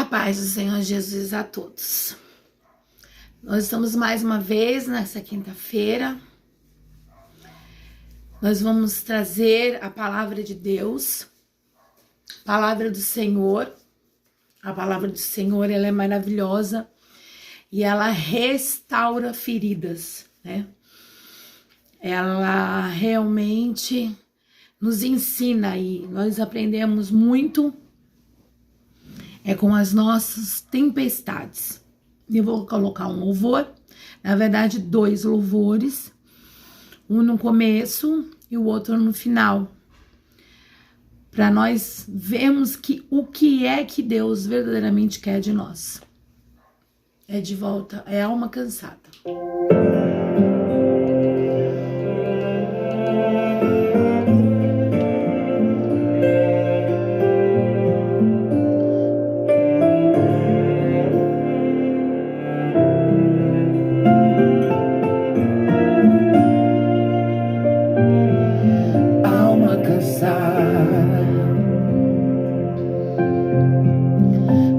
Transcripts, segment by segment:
paz do Senhor Jesus a todos. Nós estamos mais uma vez nessa quinta-feira. Nós vamos trazer a palavra de Deus, palavra do Senhor. A palavra do Senhor, ela é maravilhosa e ela restaura feridas, né? Ela realmente nos ensina e nós aprendemos muito com as nossas tempestades. Eu vou colocar um louvor, na verdade 2 louvores, um no começo e o outro no final, para nós vermos o que é que Deus verdadeiramente quer de nós. É de volta, é alma cansada.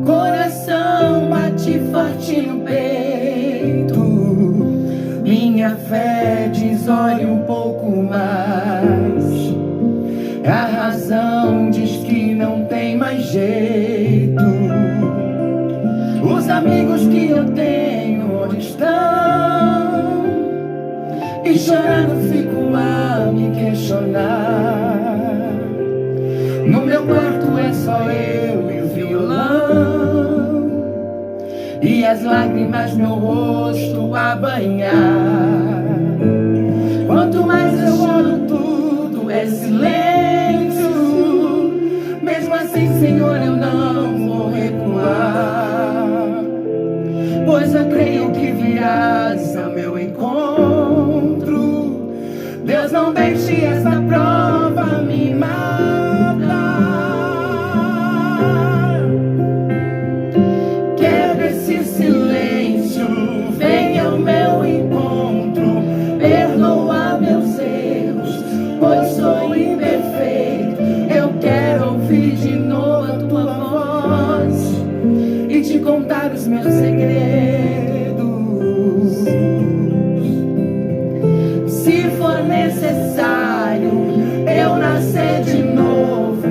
Coração bate forte no peito, minha fé diz olhe um pouco mais. A razão diz que não tem mais jeito. Os amigos que eu tenho onde estão? E chorando fico a me questionar. No meu quarto é só eu e o violão, e as lágrimas meu rosto a banhar. Quanto mais eu choro, tudo é silêncio. Mesmo assim, Senhor, eu não vou recuar, pois eu creio que virás ao meu encontro. Deus, não deixe essa prova me matar. Quebra esse silêncio, venha ao meu encontro. Perdoa meus erros, pois sou imperfeito. Eu quero ouvir de novo a tua voz e te contar os meus segredos. Se for necessário eu nascer de novo,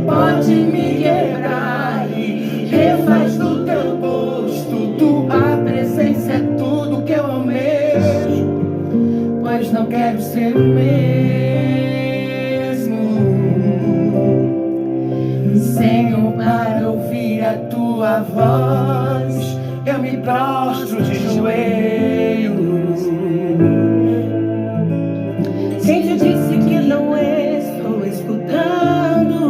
pode me quebrar e refaz do teu gosto. Tua presença é tudo que eu almejo, pois não quero ser o mesmo. Senhor, para ouvir a tua voz eu me prostro de joelhos. Quem te disse que não estou escutando?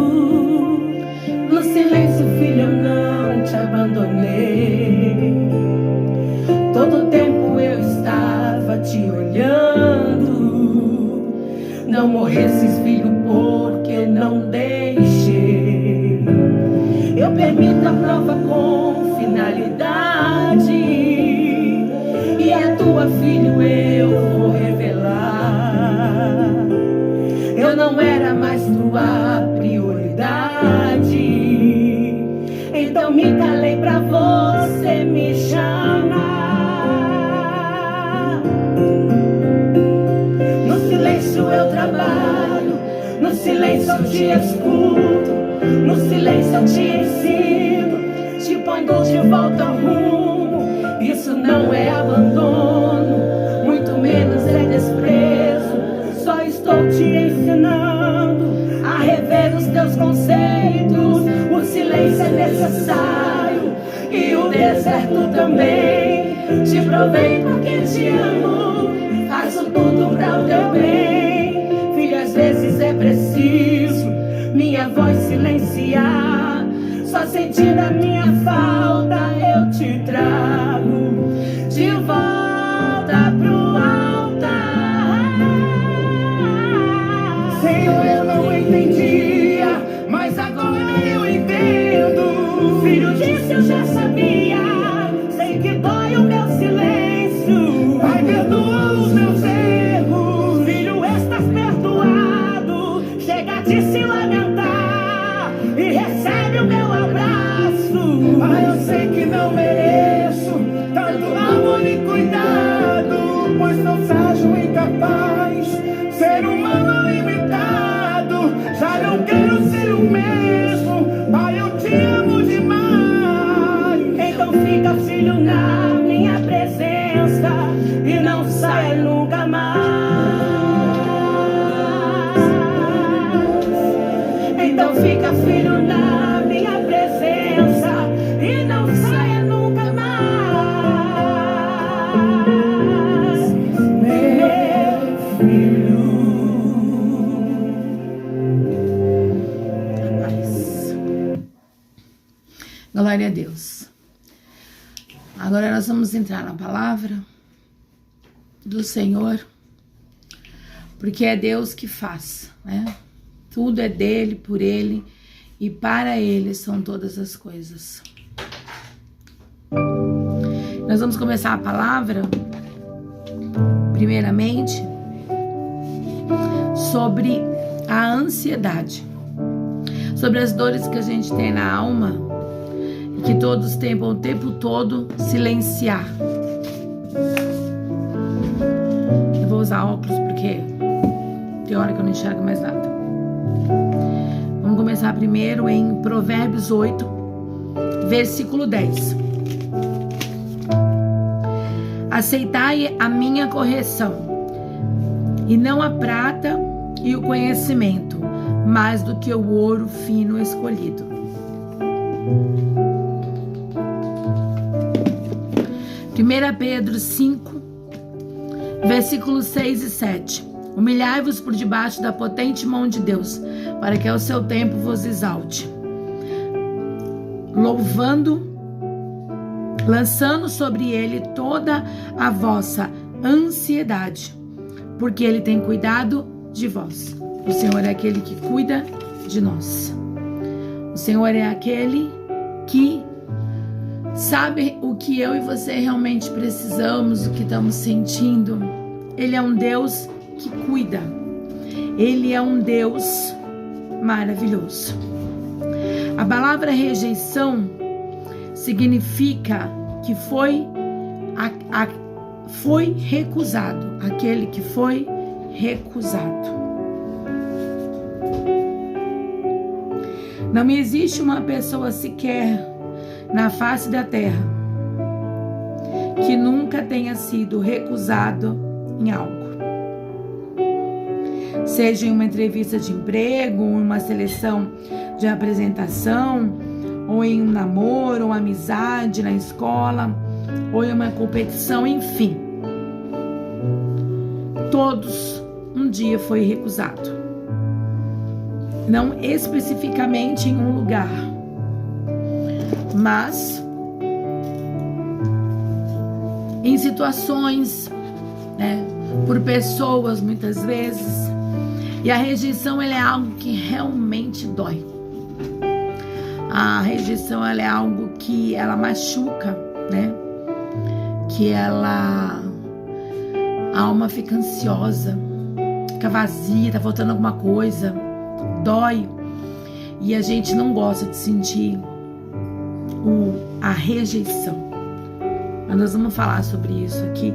No silêncio, filho, eu não te abandonei. Todo tempo eu estava te olhando. Não morresses, filho, porque não deixei. Eu permito a prova com finalidade, e a tua filho eu vou revelar. Eu não era mais tua prioridade, então me calei pra você me chamar. No silêncio eu trabalho, no silêncio eu te escuto, no silêncio eu te ensino, te ponho de volta ao rumo. Isso não é abandono, muito menos é desprezo. Só estou te ensinando a rever os teus conceitos. O silêncio é necessário e o deserto também. Te provei porque te amo, faço tudo para o teu bem. Filho, às vezes é preciso minha voz silenciar. Só sentindo a minha falta eu te trago de volta pro altar. Senhor, eu não entendia, mas agora eu entendo. Filho, disso eu já sabia, sei que dói o meu silêncio. Pai, perdoa os meus erros, filho, estás perdoado. Chega de se lamentar e recebe o meu abraço. Pai, eu Glória a Deus. Agora nós vamos entrar na palavra do Senhor, porque é Deus que faz, né? Tudo é dele, por ele e para ele são todas as coisas. Nós vamos começar a palavra, primeiramente, sobre a ansiedade, sobre as dores que a gente tem na alma e que todos tentam o tempo todo silenciar. Eu vou usar óculos porque tem hora que eu não enxergo mais nada. Vamos começar primeiro em Provérbios 8, versículo 10. Aceitai a minha correção, e não a prata e o conhecimento, mais do que o ouro fino escolhido. Primeira Pedro 5, versículos 6 e 7. Humilhai-vos por debaixo da potente mão de Deus, para que ao seu tempo vos exalte, lançando sobre ele toda a vossa ansiedade, porque ele tem cuidado de vós. O Senhor é aquele que cuida de nós. O Senhor é aquele que sabe o que eu e você realmente precisamos, o que estamos sentindo. Ele é um Deus que cuida. Ele é um Deus maravilhoso. A palavra rejeição significa que foi recusado, aquele que foi recusado. Não existe uma pessoa sequer na face da terra que nunca tenha sido recusado em algo. Seja em uma entrevista de emprego, em uma seleção de apresentação, ou em um namoro, ou amizade na escola, ou em uma competição, enfim. Todos um dia foi recusado. Não especificamente em um lugar, mas em situações, né, por pessoas muitas vezes. E a rejeição, ela é algo que realmente dói. A rejeição, ela é algo que ela machuca, né? Que a alma fica ansiosa, fica vazia, tá faltando alguma coisa, dói. E a gente não gosta de sentir a rejeição. Mas nós vamos falar sobre isso aqui.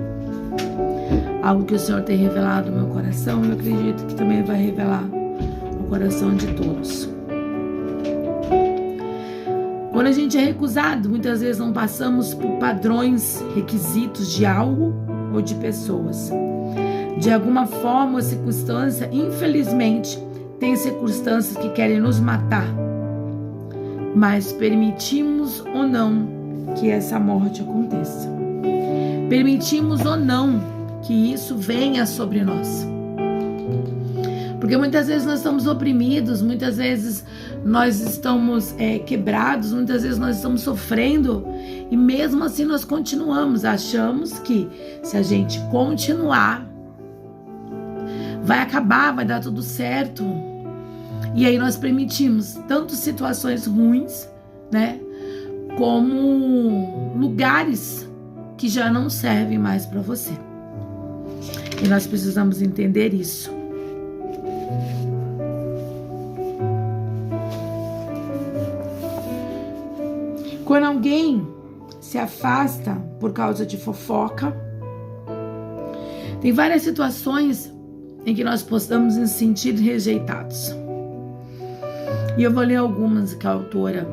Algo que o Senhor tem revelado no meu coração, e eu acredito que também vai revelar no coração de todos. Quando a gente é recusado, muitas vezes não passamos por padrões, requisitos de algo ou de pessoas. De alguma forma ou circunstância, infelizmente, tem circunstâncias que querem nos matar. Mas permitimos ou não que essa morte aconteça. Permitimos ou não que isso venha sobre nós. Porque muitas vezes nós estamos oprimidos, muitas vezes nós estamos quebrados, muitas vezes nós estamos sofrendo, e mesmo assim nós continuamos. Achamos que se a gente continuar, vai acabar, vai dar tudo certo. E aí nós permitimos tanto situações ruins, né, como lugares que já não servem mais para você. E nós precisamos entender isso. Quando alguém se afasta por causa de fofoca, tem várias situações em que nós possamos nos sentir rejeitados. E eu vou ler algumas que a autora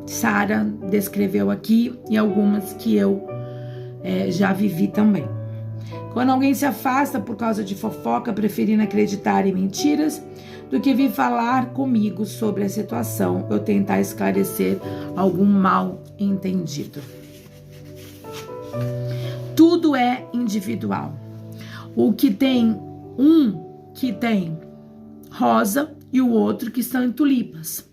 Sara descreveu aqui e algumas que eu já vivi também. Quando alguém se afasta por causa de fofoca, preferindo acreditar em mentiras, do que vir falar comigo sobre a situação, eu tentar esclarecer algum mal entendido. Tudo é individual. O que tem um que tem rosa e o outro que estão em tulipas.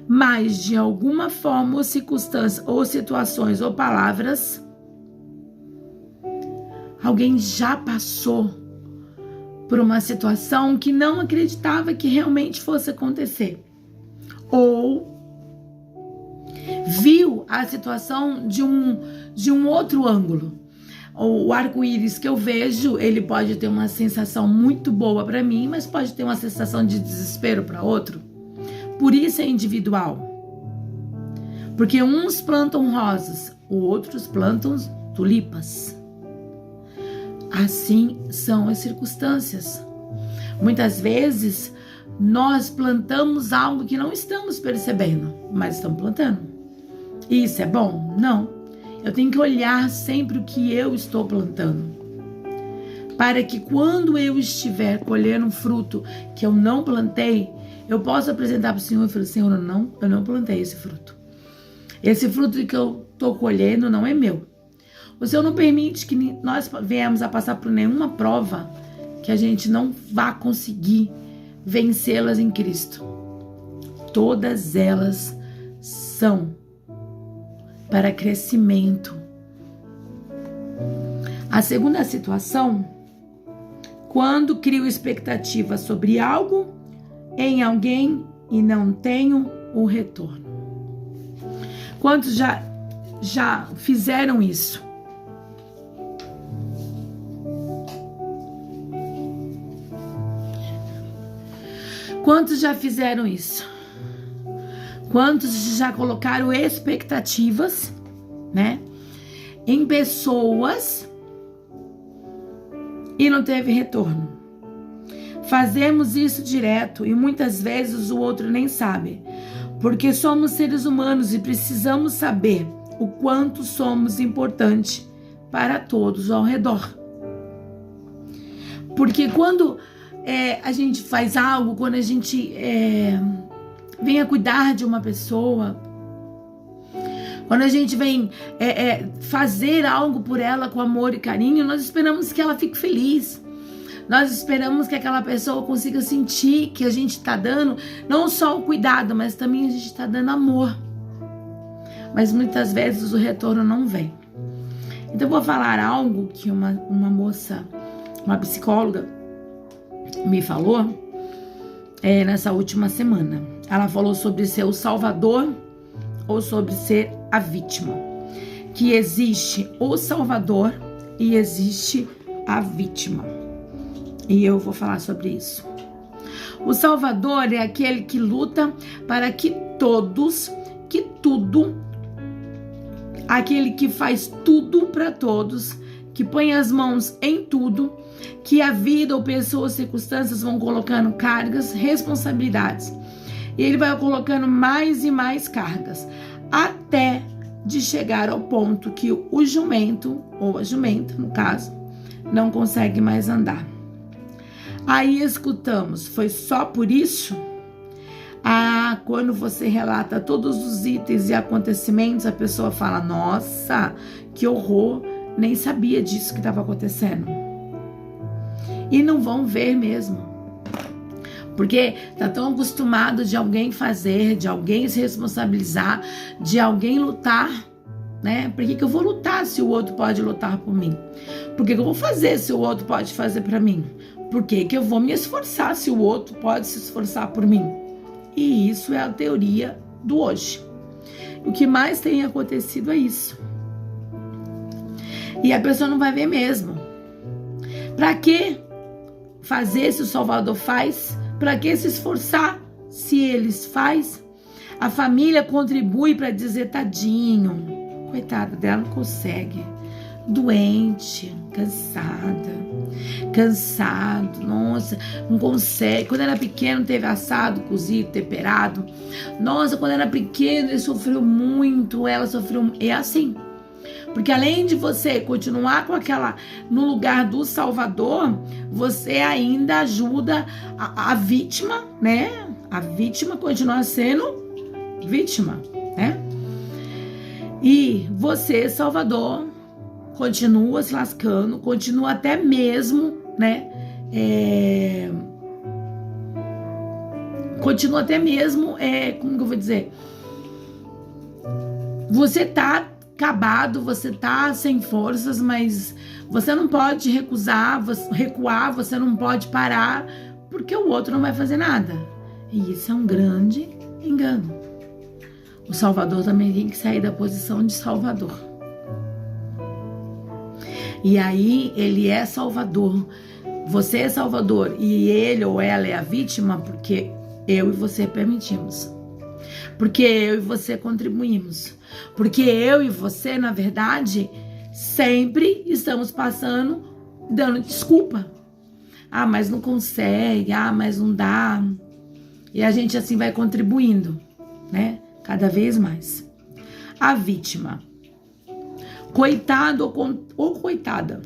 mas de alguma forma ou circunstância, ou situações, ou palavras, alguém já passou por uma situação que não acreditava que realmente fosse acontecer. Ou viu a situação de um outro ângulo. O arco-íris que eu vejo, ele pode ter uma sensação muito boa para mim, mas pode ter uma sensação de desespero para outro. Por isso é individual. Porque uns plantam rosas, outros plantam tulipas. Assim são as circunstâncias. Muitas vezes nós plantamos algo que não estamos percebendo, mas estamos plantando. Isso é bom? Não. Eu tenho que olhar sempre o que eu estou plantando, para que quando eu estiver colhendo um fruto que eu não plantei, eu possa apresentar para o Senhor e falar: Senhor, eu não plantei esse fruto. Esse fruto que eu estou colhendo não é meu. O Senhor não permite que nós venhamos a passar por nenhuma prova que a gente não vá conseguir vencê-las em Cristo. Todas elas são para crescimento. A segunda situação, quando crio expectativa sobre algo em alguém e não tenho o retorno. Quantos já fizeram isso? Quantos já fizeram isso? Quantos já colocaram expectativas, né, em pessoas e não teve retorno? Fazemos isso direto e muitas vezes o outro nem sabe, porque somos seres humanos e precisamos saber o quanto somos importantes para todos ao redor. Porque quando a gente faz algo, quando a gente vem a cuidar de uma pessoa, quando a gente vem fazer algo por ela com amor e carinho, nós esperamos que ela fique feliz. Nós esperamos que aquela pessoa consiga sentir que a gente está dando não só o cuidado, mas também a gente está dando amor. Mas muitas vezes o retorno não vem. Então eu vou falar algo que uma moça, uma psicóloga, me falou nessa última semana. Ela falou sobre ser o salvador ou sobre ser a vítima. Que existe o salvador e existe a vítima. E eu vou falar sobre isso. O salvador é aquele que luta para que todos, que tudo, aquele que faz tudo para todos, que põe as mãos em tudo, que a vida ou pessoas, circunstâncias vão colocando cargas, responsabilidades. E ele vai colocando mais e mais cargas, até de chegar ao ponto que o jumento, ou a jumenta, no caso, não consegue mais andar. Aí escutamos: foi só por isso? Quando você relata todos os itens e acontecimentos, a pessoa fala: nossa, que horror, nem sabia disso que estava acontecendo. E não vão ver mesmo. Porque tá tão acostumado de alguém fazer, de alguém se responsabilizar, de alguém lutar, né? Por que eu vou lutar se o outro pode lutar por mim? Por que eu vou fazer se o outro pode fazer para mim? Por que eu vou me esforçar se o outro pode se esforçar por mim? E isso é a teoria do hoje. O que mais tem acontecido é isso. E a pessoa não vai ver mesmo. Para que fazer se o Salvador faz? Para que se esforçar se eles faz? A família contribui para dizer: tadinho, coitada dela, não consegue. Doente, cansado, nossa, não consegue. Quando era pequeno teve assado, cozido, temperado. Nossa, quando era pequeno ele sofreu muito, ela sofreu. É assim. Porque além de você continuar com aquela no lugar do Salvador, você ainda ajuda a vítima, né? A vítima continua sendo vítima, né? E você, Salvador, continua se lascando, continua até mesmo, né? continua até mesmo, como que eu vou dizer? Você tá acabado, você tá sem forças, mas você não pode recuar, você não pode parar, porque o outro não vai fazer nada. E isso é um grande engano. O Salvador também tem que sair da posição de Salvador. E aí, ele é Salvador. Você é Salvador e ele ou ela é a vítima porque eu e você permitimos. Porque eu e você contribuímos. Porque eu e você, na verdade, sempre estamos dando desculpa. Ah, mas não consegue. Ah, mas não dá. E a gente assim vai contribuindo, né? Cada vez mais. A vítima. Coitado ou coitada.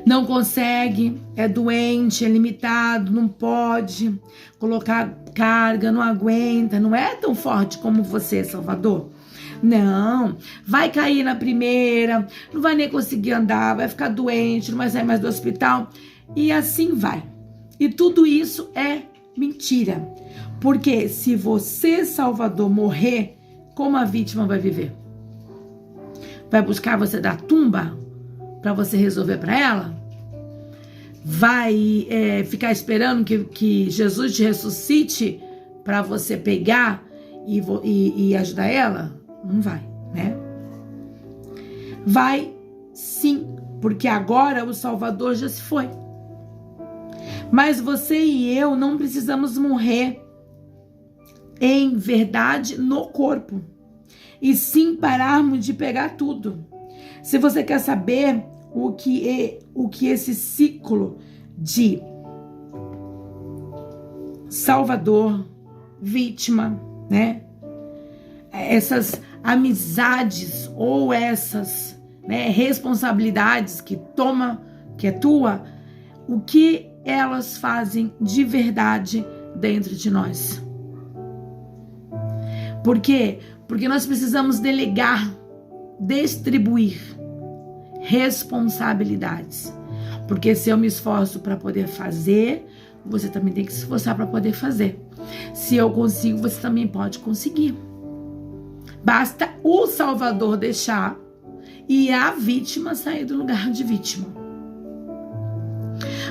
Não consegue, é doente, é limitado, não pode colocar carga, não aguenta, não é tão forte como você, Salvador. Não, vai cair na primeira, não vai nem conseguir andar, vai ficar doente, não vai sair mais do hospital e assim vai. E tudo isso é mentira, porque se você, Salvador, morrer, como a vítima vai viver? Vai buscar você da tumba para você resolver para ela? Vai ficar esperando que Jesus te ressuscite para você pegar e ajudar ela? Não vai, né? Vai sim, porque agora o Salvador já se foi. Mas você e eu não precisamos morrer em verdade no corpo, e sim pararmos de pegar tudo. Se você quer saber o que esse ciclo de Salvador, vítima, né? Essas amizades ou essas, né, responsabilidades que é tua, o que elas fazem de verdade dentro de nós. Por quê? Porque nós precisamos delegar, distribuir responsabilidades. Porque se eu me esforço para poder fazer, você também tem que se esforçar para poder fazer. Se eu consigo, você também pode conseguir. Basta o Salvador deixar e a vítima sair do lugar de vítima.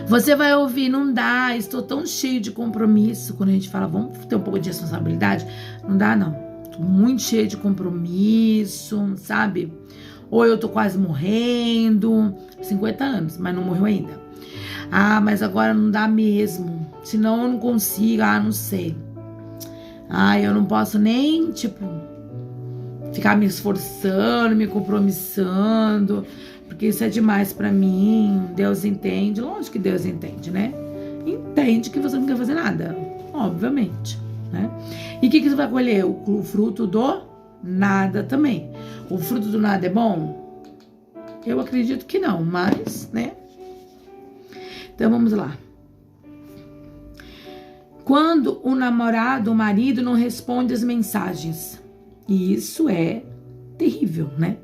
Você vai ouvir, não dá, estou tão cheio de compromisso. Quando a gente fala, vamos ter um pouco de responsabilidade, não dá não. Estou muito cheio de compromisso, sabe? Ou eu tô quase morrendo, 50 anos, mas não morreu ainda. Ah, mas agora não dá mesmo, senão eu não consigo, não sei. Eu não posso nem, ficar me esforçando, me compromissando, porque isso é demais pra mim. Deus entende, lógico que Deus entende, né? Entende que você não quer fazer nada, obviamente, né? E o que você vai colher? O fruto do nada também. O fruto do nada é bom? Eu acredito que não, mas, né? Então vamos lá. Quando o namorado, o marido não responde as mensagens. E isso é terrível, né?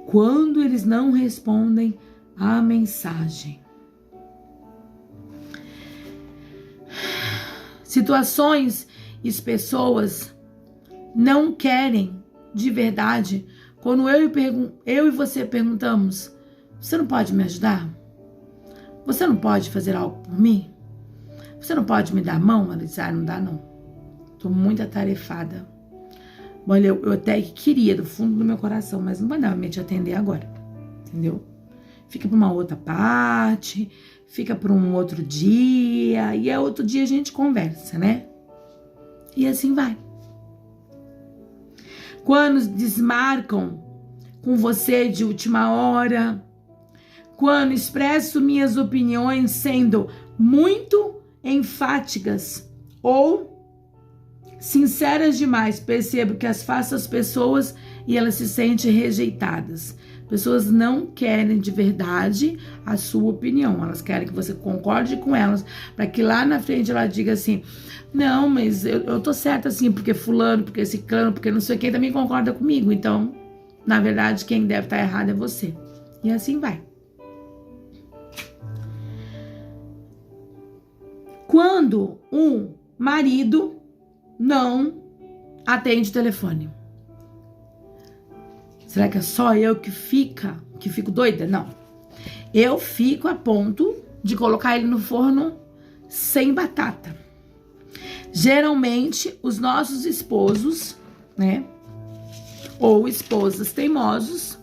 Quando eles não respondem a mensagem. Situações e pessoas não querem de verdade. Quando eu e você perguntamos, você não pode me ajudar? Você não pode fazer algo por mim? Você não pode me dar a mão? Ela diz, não dá não. Tô muito atarefada. Olha, eu até queria do fundo do meu coração, mas não vai dar pra te atender agora. Entendeu? Fica pra uma outra parte, fica pra um outro dia, e outro dia a gente conversa, né? E assim vai. Quando desmarcam com você de última hora, quando expresso minhas opiniões sendo muito enfáticas ou sinceras demais, percebo que as faço às pessoas e elas se sentem rejeitadas. Pessoas não querem de verdade a sua opinião, elas querem que você concorde com elas, para que lá na frente ela diga assim, não, mas eu tô certa assim, porque fulano, porque ciclano, porque não sei quem também concorda comigo, então, na verdade, quem deve estar errado é você. E assim vai. Quando um marido não atende o telefone? Será que é só eu que fico doida? Não. Eu fico a ponto de colocar ele no forno sem batata. Geralmente, os nossos esposos, né, ou esposas teimosos,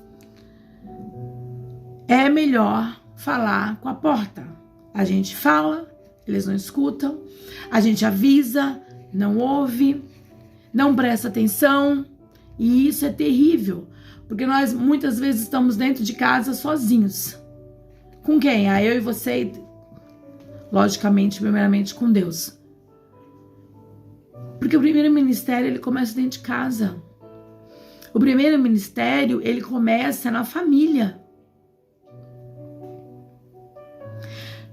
é melhor falar com a porta. A gente fala, eles não escutam, a gente avisa, não ouve, não presta atenção, e isso é terrível, porque nós muitas vezes estamos dentro de casa sozinhos. Com quem? Eu e você, logicamente, primeiramente com Deus. Porque o primeiro ministério, ele começa dentro de casa. O primeiro ministério, ele começa na família.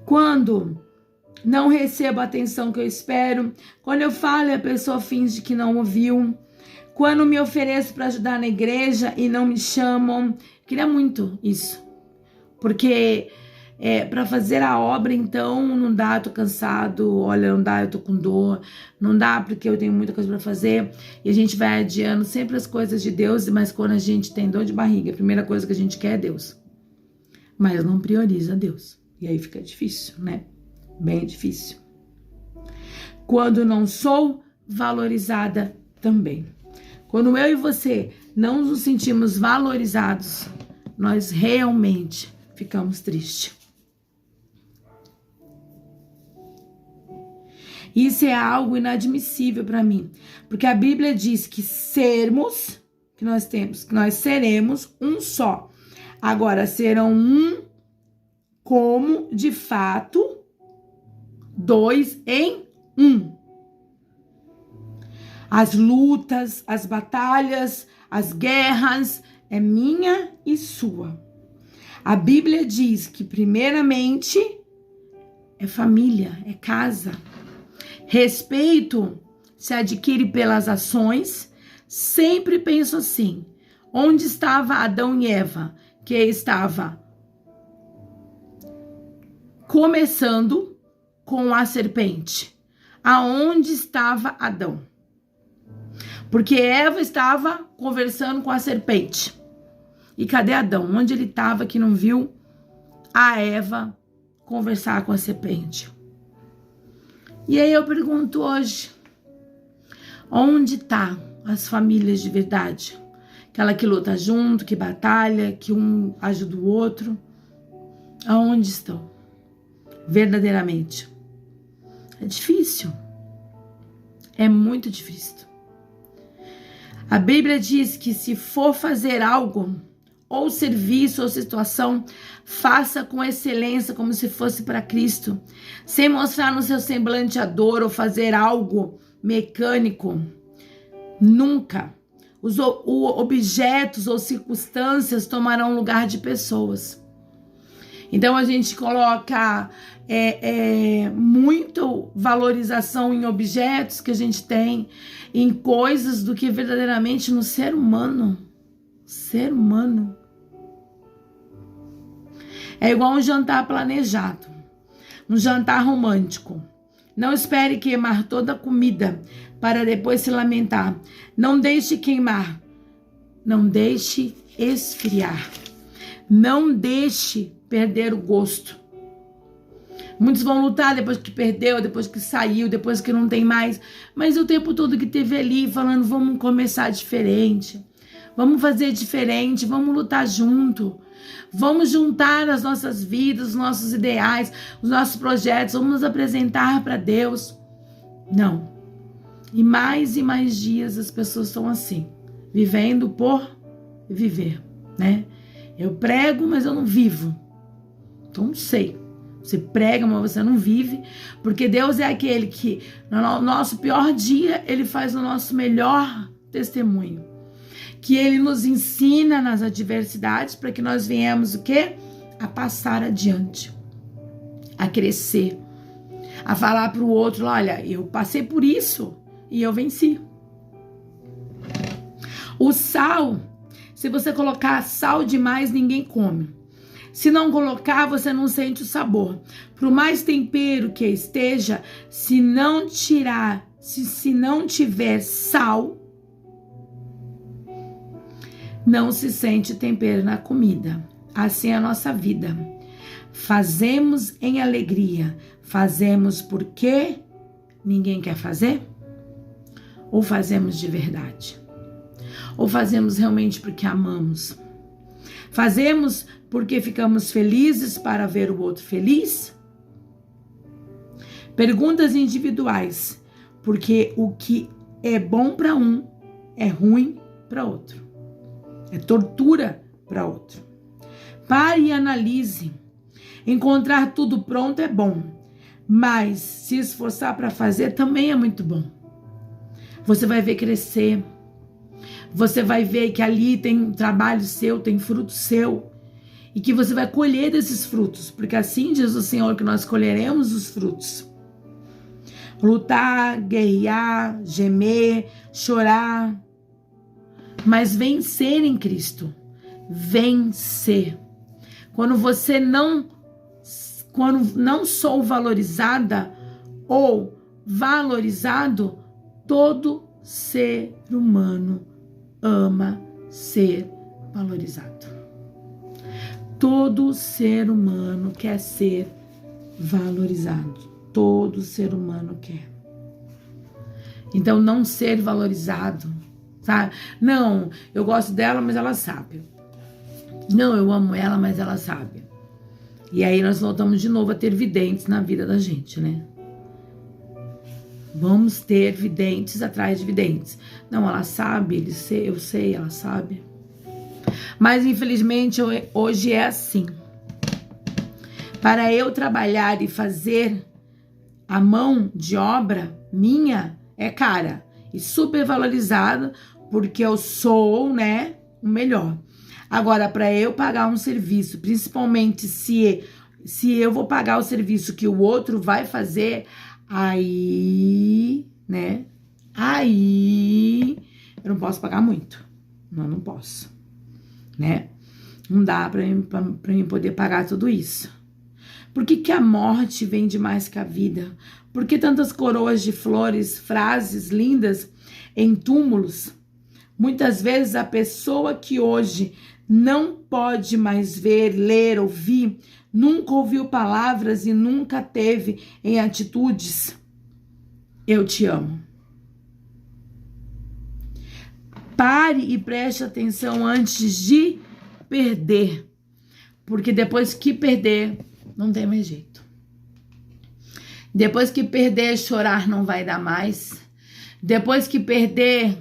Quando não recebo a atenção que eu espero, quando eu falo e a pessoa finge que não ouviu, quando me ofereço para ajudar na igreja e não me chamam, queria muito isso. Porque para fazer a obra, então, não dá, tô cansado, olha, não dá, eu tô com dor, não dá porque eu tenho muita coisa para fazer, e a gente vai adiando sempre as coisas de Deus, mas quando a gente tem dor de barriga, a primeira coisa que a gente quer é Deus, mas não prioriza Deus, e aí fica difícil, né? Bem difícil. Quando não sou valorizada também. Quando eu e você não nos sentimos valorizados, nós realmente ficamos tristes. Isso é algo inadmissível para mim, porque a Bíblia diz que nós seremos um só. Agora, serão um como, de fato, dois em um. As lutas, as batalhas, as guerras é minha e sua. A Bíblia diz que, primeiramente, é família, é casa. Respeito se adquire pelas ações. Sempre penso assim: onde estava Adão e Eva, que estava começando com a serpente? Aonde estava Adão? Porque Eva estava conversando com a serpente. E cadê Adão? Onde ele estava que não viu a Eva conversar com a serpente? E aí eu pergunto hoje, onde tá as famílias de verdade? Aquela que luta junto, que batalha, que um ajuda o outro. Aonde estão? Verdadeiramente. É difícil. É muito difícil. A Bíblia diz que se for fazer algo, ou serviço, ou situação, faça com excelência, como se fosse para Cristo, sem mostrar no seu semblante a dor, ou fazer algo mecânico. Nunca. Os objetos ou circunstâncias tomarão lugar de pessoas. Então a gente coloca muito valorização em objetos que a gente tem, em coisas, do que verdadeiramente no ser humano. Ser humano. É igual um jantar planejado, um jantar romântico. Não espere queimar toda a comida para depois se lamentar. Não deixe queimar. Não deixe esfriar. Não deixe perder o gosto. Muitos vão lutar depois que perdeu, depois que saiu, depois que não tem mais. Mas o tempo todo que teve ali falando, vamos começar diferente. Vamos fazer diferente, vamos lutar junto. Vamos juntar as nossas vidas, os nossos ideais, os nossos projetos. Vamos nos apresentar para Deus. Não. E mais dias as pessoas estão assim, vivendo por viver, né? Eu prego, mas eu não vivo. Então não sei. Você prega, mas você não vive. Porque Deus é aquele que, no nosso pior dia, Ele faz o nosso melhor testemunho. Que Ele nos ensina nas adversidades para que nós venhamos o quê? A passar adiante. A crescer. A falar para o outro, olha, eu passei por isso e eu venci. O sal, se você colocar sal demais, ninguém come. Se não colocar, você não sente o sabor. Por mais tempero que esteja, se não tirar, se não tiver sal, não se sente tempero na comida. Assim é a nossa vida. Fazemos em alegria. Fazemos porque ninguém quer fazer? Ou fazemos de verdade? Ou fazemos realmente porque amamos? Fazemos porque ficamos felizes para ver o outro feliz? Perguntas individuais, porque o que é bom para um é ruim para outro. É tortura para outro. Pare e analise. Encontrar tudo pronto é bom, mas se esforçar para fazer também é muito bom. Você vai ver crescer. Você vai ver que ali tem um trabalho seu, tem fruto seu. E que você vai colher desses frutos. Porque assim diz o Senhor que nós colheremos os frutos. Lutar, guerrear, gemer, chorar. Mas vencer em Cristo. Vencer. Quando não sou valorizada ou valorizado, todo ser humano ama ser valorizado. Todo ser humano quer ser valorizado. Todo ser humano quer. Então, não ser valorizado, sabe? Não, eu gosto dela, mas ela sabe. Não, eu amo ela, mas ela sabe. E aí nós voltamos de novo a ter videntes na vida da gente, né? Vamos ter videntes atrás de videntes. Não, ela sabe, eu sei, ela sabe. Mas infelizmente hoje é assim. Para eu trabalhar e fazer, a mão de obra minha é cara e super valorizada, porque eu sou, né, o melhor. Agora, para eu pagar um serviço, principalmente se eu vou pagar o serviço que o outro vai fazer, aí, né? Aí eu não posso pagar muito. Não posso, né? Não dá para mim poder pagar tudo isso. Por que a morte vende mais que a vida? Por que tantas coroas de flores, frases lindas em túmulos? Muitas vezes a pessoa que hoje não pode mais ver, ler, ouvir, nunca ouviu palavras e nunca teve em atitudes: eu te amo. Pare e preste atenção antes de perder, porque depois que perder, não tem mais jeito. Depois que perder, chorar não vai dar mais. Depois que perder,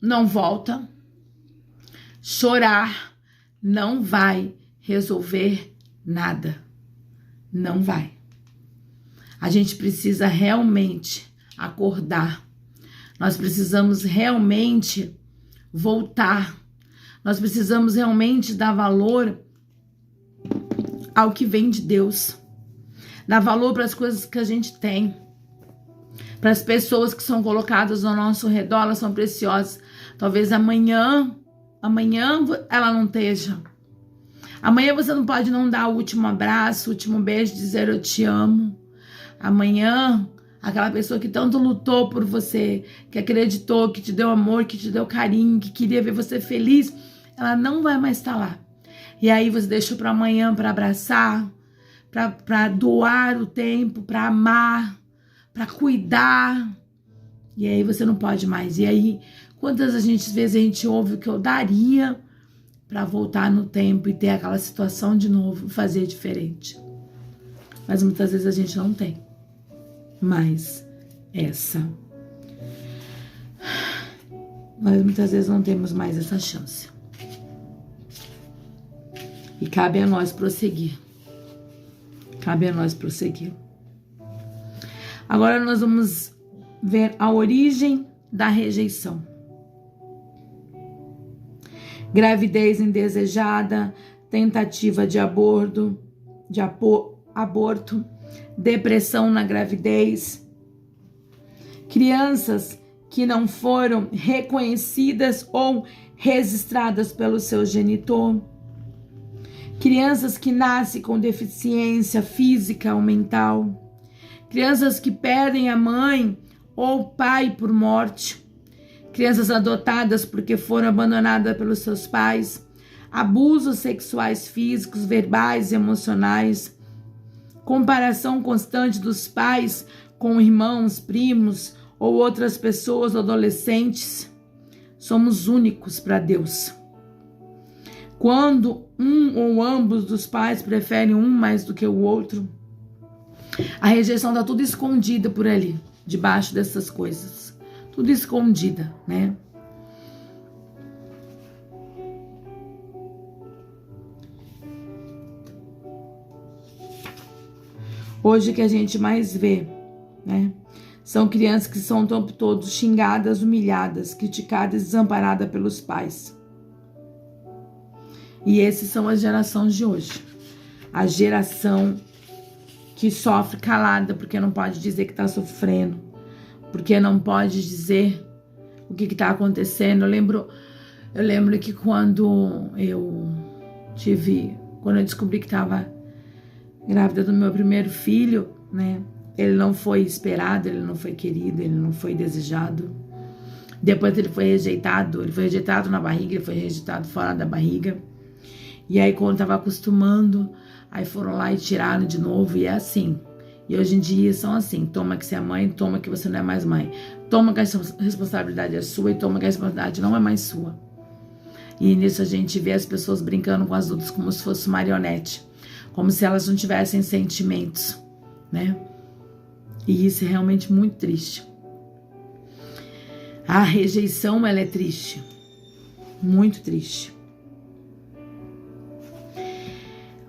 não volta. Chorar não vai resolver nada. Não vai. A gente precisa realmente acordar. Nós precisamos realmente voltar. Nós precisamos realmente dar valor ao que vem de Deus. Dar valor para as coisas que a gente tem. Para as pessoas que são colocadas ao nosso redor, elas são preciosas. Talvez amanhã ela não esteja. Amanhã você não pode não dar o último abraço, o último beijo, dizer eu te amo. Amanhã, aquela pessoa que tanto lutou por você, que acreditou, que te deu amor, que te deu carinho, que queria ver você feliz, ela não vai mais estar lá. E aí você deixou para amanhã para abraçar, para doar o tempo, para amar, para cuidar. E aí você não pode mais. E aí, quantas vezes a gente ouve o que eu daria para voltar no tempo e ter aquela situação de novo, fazer diferente. Mas muitas vezes a gente não tem mais Mas muitas vezes não temos mais essa chance. E cabe a nós prosseguir. Cabe a nós prosseguir. Agora nós vamos ver a origem da rejeição. Gravidez indesejada, tentativa de aborto, depressão na gravidez, crianças que não foram reconhecidas ou registradas pelo seu genitor, crianças que nascem com deficiência física ou mental, crianças que perdem a mãe ou o pai por morte, crianças adotadas porque foram abandonadas pelos seus pais, abusos sexuais físicos, verbais e emocionais, comparação constante dos pais com irmãos, primos ou outras pessoas adolescentes. Somos únicos para Deus. Quando um ou ambos dos pais preferem um mais do que o outro, a rejeição está tudo escondida por ali, debaixo dessas coisas. Tudo escondida, né? Hoje o que a gente mais vê, né? São crianças que são o tempo todo xingadas, humilhadas, criticadas e desamparadas pelos pais. E esses são as gerações de hoje. A geração que sofre calada porque não pode dizer que está sofrendo, porque não pode dizer o que está acontecendo. Eu lembro que quando eu descobri que estava grávida do meu primeiro filho, né? Ele não foi esperado, ele não foi querido, ele não foi desejado. Depois ele foi rejeitado na barriga, ele foi rejeitado fora da barriga. E aí quando estava acostumando, aí foram lá e tiraram de novo, e é assim. E hoje em dia são assim: toma que você é mãe, toma que você não é mais mãe, toma que a responsabilidade é sua e toma que a responsabilidade não é mais sua. E nisso a gente vê as pessoas brincando com as outras como se fosse marionete, como se elas não tivessem sentimentos, né? E isso é realmente muito triste. A rejeição, ela é triste, muito triste.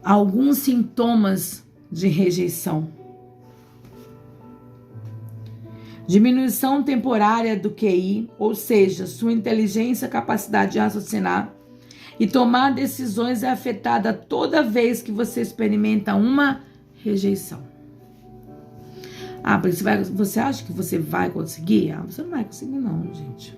Alguns sintomas de rejeição: diminuição temporária do QI, ou seja, sua inteligência, capacidade de raciocinar e tomar decisões é afetada toda vez que você experimenta uma rejeição. Você acha que você vai conseguir? Você não vai conseguir não, gente.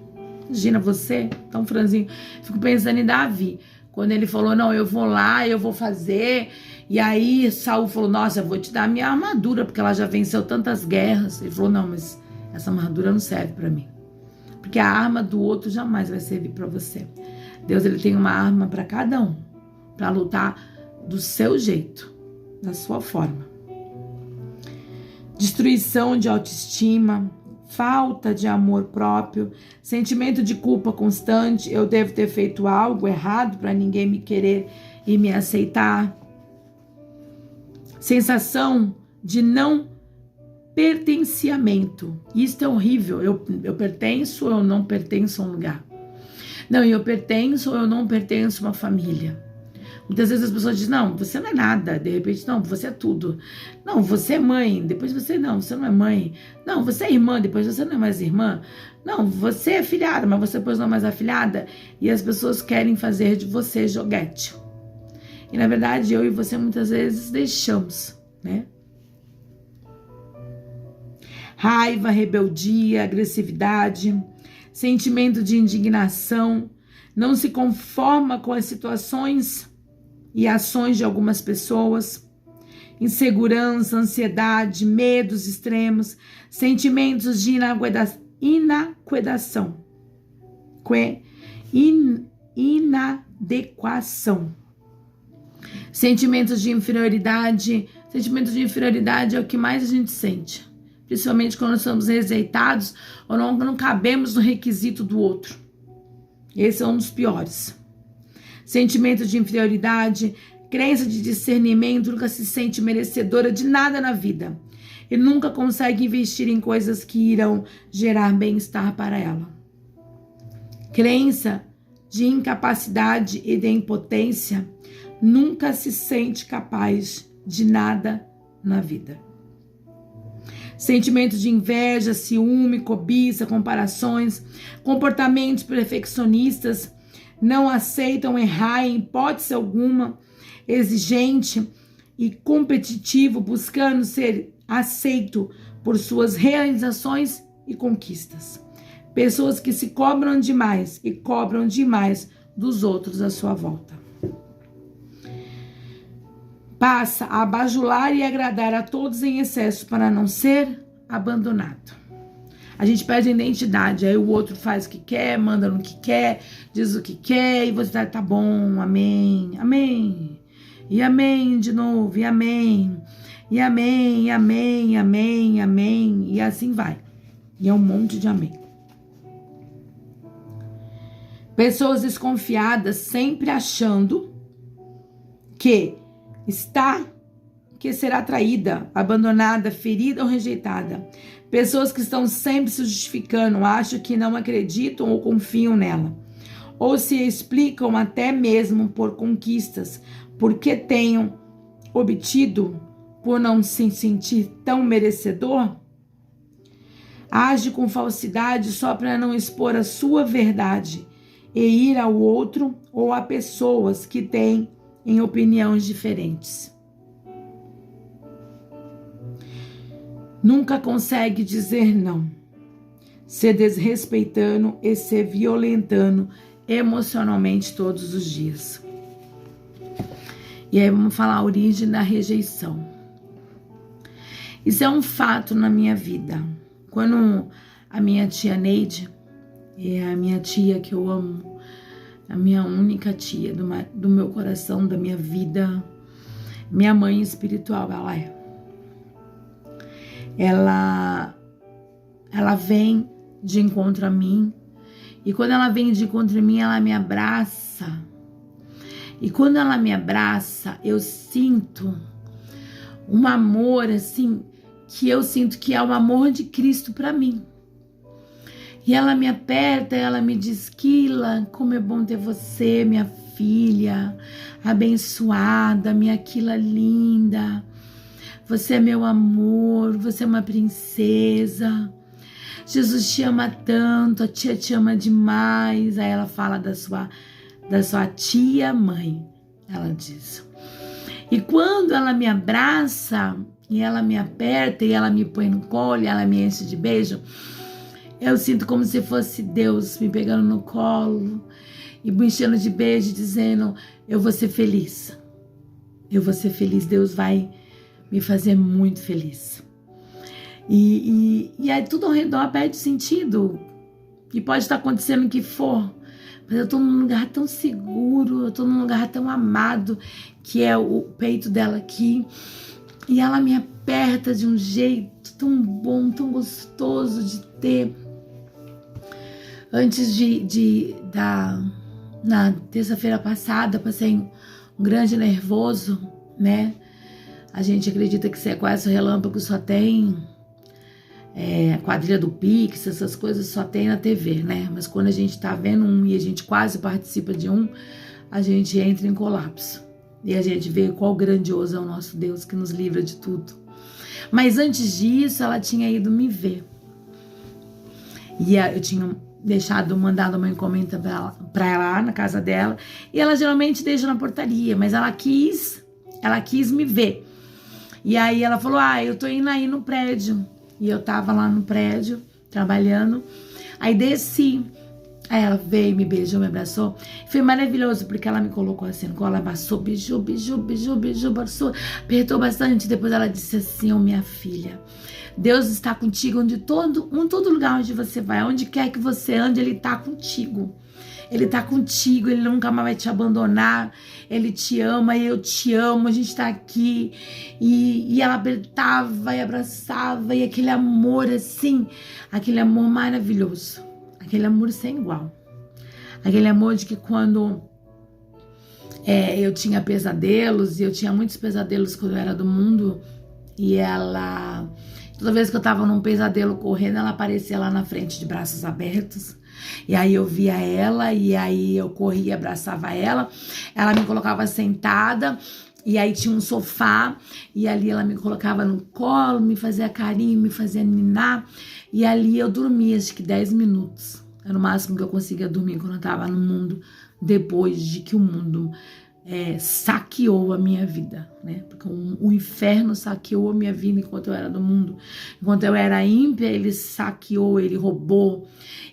Imagina você, tão franzinho. Fico pensando em Davi, quando ele falou, não, eu vou lá, eu vou fazer. E aí Saul falou, nossa, eu vou te dar a minha armadura, porque ela já venceu tantas guerras. Ele falou, não, mas essa armadura não serve para mim, porque a arma do outro jamais vai servir para você. Deus, ele tem uma arma para cada um, para lutar do seu jeito, da sua forma. Destruição de autoestima, falta de amor próprio, sentimento de culpa constante, eu devo ter feito algo errado para ninguém me querer e me aceitar. Sensação de não pertenciamento. Isso é horrível. Eu pertenço ou eu não pertenço a um lugar? Não, eu pertenço ou eu não pertenço a uma família? Muitas vezes as pessoas dizem, não, você não é nada. De repente, não, você é tudo. Não, você é mãe. Depois você não é mãe. Não, você é irmã. Depois você não é mais irmã. Não, você é filhada, mas você depois não é mais afilhada. E as pessoas querem fazer de você joguete. E na verdade, eu e você muitas vezes deixamos, né? Raiva, rebeldia, agressividade, sentimento de indignação, não se conforma com as situações e ações de algumas pessoas, insegurança, ansiedade, medos extremos, sentimentos de inadequação, sentimentos de inferioridade. Sentimentos de inferioridade é o que mais a gente sente, principalmente quando somos rejeitados ou não cabemos no requisito do outro. Esse é um dos piores. Sentimento de inferioridade, crença de discernimento, nunca se sente merecedora de nada na vida e nunca consegue investir em coisas que irão gerar bem-estar para ela. Crença de incapacidade e de impotência, nunca se sente capaz de nada na vida. Sentimento de inveja, ciúme, cobiça, comparações, comportamentos perfeccionistas, não aceitam errar em hipótese alguma, exigente e competitivo, buscando ser aceito por suas realizações e conquistas. Pessoas que se cobram demais e cobram demais dos outros à sua volta. passa a bajular e agradar a todos em excesso para não ser abandonado. A gente perde a identidade, aí o outro faz o que quer, manda no que quer, diz o que quer, e você tá bom, amém, amém, e amém de novo, e amém, e amém, e amém, e amém, e amém, e assim vai. E é um monte de amém. Pessoas desconfiadas sempre achando que será traída, abandonada, ferida ou rejeitada. Pessoas que estão sempre se justificando, acham que não acreditam ou confiam nela. Ou se explicam até mesmo por conquistas, porque tenham obtido por não se sentir tão merecedor. Age com falsidade só para não expor a sua verdade e ir ao outro ou a pessoas que têm em opiniões diferentes. Nunca consegue dizer não, se desrespeitando e se violentando emocionalmente todos os dias. E aí vamos falar a origem da rejeição. Isso é um fato na minha vida. Quando a minha tia Neide, é a minha tia que eu amo, a minha única tia do meu coração, da minha vida, minha mãe espiritual, ela vem de encontro a mim, e quando ela vem de encontro a mim, ela me abraça, e quando ela me abraça, eu sinto um amor assim, que eu sinto que é o amor de Cristo para mim. E ela me aperta, ela me diz: Kila, como é bom ter você, minha filha, abençoada, minha Kila linda. Você é meu amor, você é uma princesa. Jesus te ama tanto, a tia te ama demais. Aí ela fala da sua tia mãe, ela diz. E quando ela me abraça, e ela me aperta, e ela me põe no colo, e ela me enche de beijo, eu sinto como se fosse Deus me pegando no colo e me enchendo de beijo, dizendo: eu vou ser feliz. Eu vou ser feliz, Deus vai me fazer muito feliz. E aí tudo ao redor perde sentido. E pode estar acontecendo o que for, mas eu tô num lugar tão seguro, eu tô num lugar tão amado, que é o peito dela aqui. E ela me aperta de um jeito tão bom, tão gostoso de ter. Antes na terça-feira passada, passei um grande nervoso, né? A gente acredita que sequestro relâmpago só tem quadrilha do Pix, essas coisas só tem na TV, né? Mas quando a gente tá vendo um e a gente quase participa de um, a gente entra em colapso. E a gente vê qual grandioso é o nosso Deus que nos livra de tudo. Mas antes disso, ela tinha ido me ver. E eu tinha mandado uma encomenda pra ela lá na casa dela. E ela geralmente deixa na portaria, mas ela quis me ver. E aí ela falou: eu tô indo aí no prédio. E eu tava lá no prédio, trabalhando. Aí desci. Aí ela veio, me beijou, me abraçou. Foi maravilhoso, porque ela me colocou assim no colo, ela abraçou, beijou, abraçou, apertou bastante. Depois ela disse assim: minha filha, Deus está contigo em todo lugar onde você vai, onde quer que você ande, Ele está contigo. Ele tá contigo, Ele nunca mais vai te abandonar. Ele te ama e eu te amo, a gente tá aqui. E ela apertava e abraçava, e aquele amor assim, aquele amor maravilhoso, aquele amor sem igual. Aquele amor de que quando eu tinha pesadelos, e eu tinha muitos pesadelos quando eu era do mundo, e ela, toda vez que eu tava num pesadelo correndo, ela aparecia lá na frente de braços abertos. E aí eu via ela, e aí eu corria, abraçava ela me colocava sentada, e aí tinha um sofá, e ali ela me colocava no colo, me fazia carinho, me fazia ninar, e ali eu dormia acho que 10 minutos, era o máximo que eu conseguia dormir quando eu tava no mundo, depois de que o mundo saqueou a minha vida, né? Porque o inferno saqueou a minha vida enquanto eu era do mundo. Enquanto eu era ímpia, ele saqueou, ele roubou,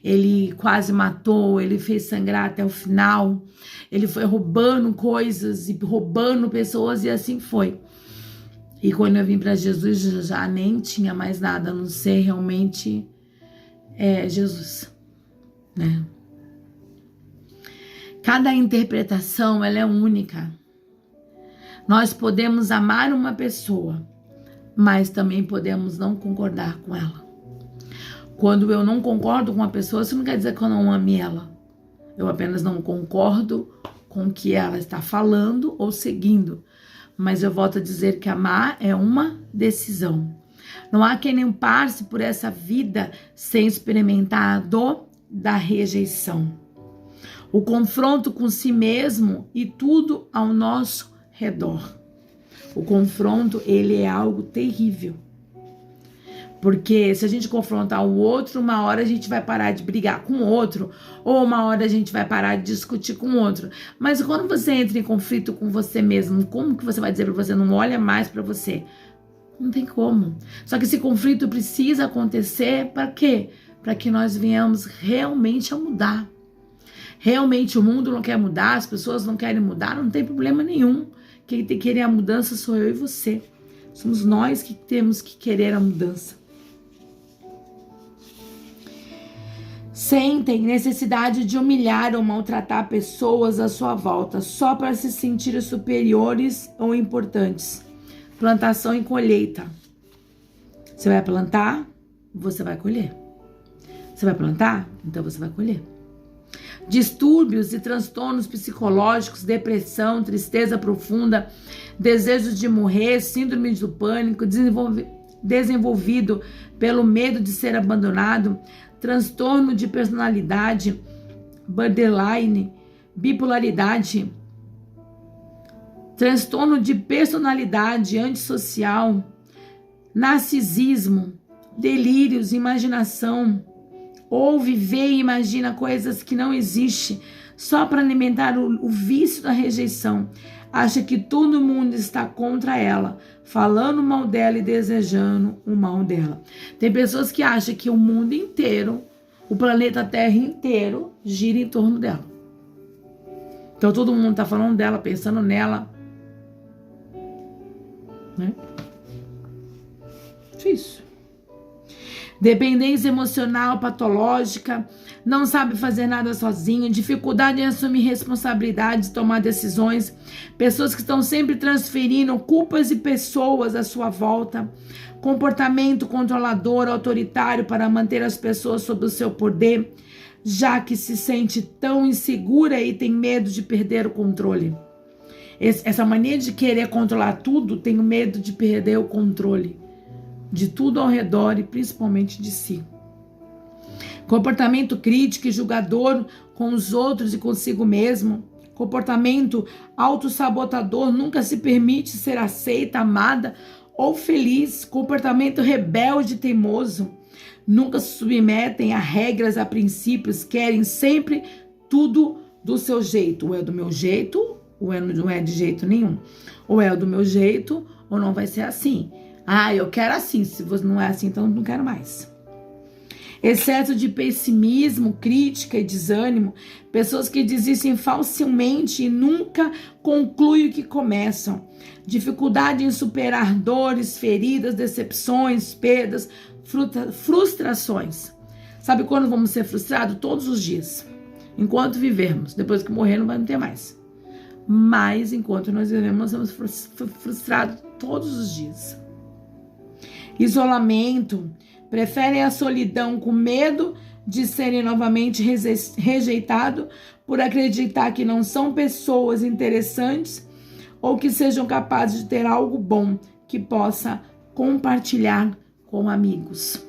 ele quase matou, ele fez sangrar até o final. Ele foi roubando coisas e roubando pessoas e assim foi. E quando eu vim para Jesus, já nem tinha mais nada, a não ser realmente Jesus, né? Cada interpretação, ela é única. Nós podemos amar uma pessoa, mas também podemos não concordar com ela. Quando eu não concordo com uma pessoa, isso não quer dizer que eu não ame ela. Eu apenas não concordo com o que ela está falando ou seguindo. Mas eu volto a dizer que amar é uma decisão. Não há quem nem passe por essa vida sem experimentar a dor da rejeição. O confronto com si mesmo e tudo ao nosso redor. O confronto, ele é algo terrível. Porque se a gente confrontar o outro, uma hora a gente vai parar de brigar com o outro, ou uma hora a gente vai parar de discutir com o outro. Mas quando você entra em conflito com você mesmo, como que você vai dizer para você, não olha mais para você? Não tem como. Só que esse conflito precisa acontecer para quê? Para que nós venhamos realmente a mudar. Realmente o mundo não quer mudar, as pessoas não querem mudar, não tem problema nenhum. Quem tem que querer a mudança sou eu e você. Somos nós que temos que querer a mudança. Sentem necessidade de humilhar ou maltratar pessoas à sua volta, só para se sentir superiores ou importantes. Plantação e colheita. Você vai plantar, você vai colher. Você vai plantar, então você vai colher. Distúrbios e transtornos psicológicos, depressão, tristeza profunda, desejo de morrer, síndrome do pânico, desenvolvido pelo medo de ser abandonado, transtorno de personalidade, borderline, bipolaridade, transtorno de personalidade antissocial, narcisismo, delírios, imaginação, ouve, vê e imagina coisas que não existem só para alimentar o vício da rejeição. Acha que todo mundo está contra ela, falando mal dela e desejando o mal dela. Tem pessoas que acham que o mundo inteiro, o planeta Terra inteiro, gira em torno dela. Então todo mundo está falando dela, pensando nela. Né? Difícil. Dependência emocional patológica, não sabe fazer nada sozinho, dificuldade em assumir responsabilidades, tomar decisões, pessoas que estão sempre transferindo culpas e pessoas à sua volta, comportamento controlador, autoritário para manter as pessoas sob o seu poder, já que se sente tão insegura e tem medo de perder o controle. Essa mania de querer controlar tudo, tem medo de perder o controle de tudo ao redor e principalmente de si. Comportamento crítico e julgador com os outros e consigo mesmo. Comportamento autossabotador, nunca se permite ser aceita, amada ou feliz. Comportamento rebelde e teimoso. Nunca se submetem a regras, a princípios, querem sempre tudo do seu jeito. Ou é do meu jeito, ou não é de jeito nenhum. Ou é do meu jeito, ou não vai ser assim. Ah, eu quero assim, se você não é assim, então não quero mais. Excesso de pessimismo, crítica e desânimo. Pessoas que desistem facilmente e nunca concluem o que começam. Dificuldade em superar dores, feridas, decepções, perdas, frustrações. Sabe quando vamos ser frustrados? Todos os dias. Enquanto vivermos. Depois que morrer não vai ter mais. Mas enquanto nós vivemos, nós somos frustrados todos os dias. Isolamento, preferem a solidão com medo de serem novamente rejeitados por acreditar que não são pessoas interessantes ou que sejam capazes de ter algo bom que possa compartilhar com amigos.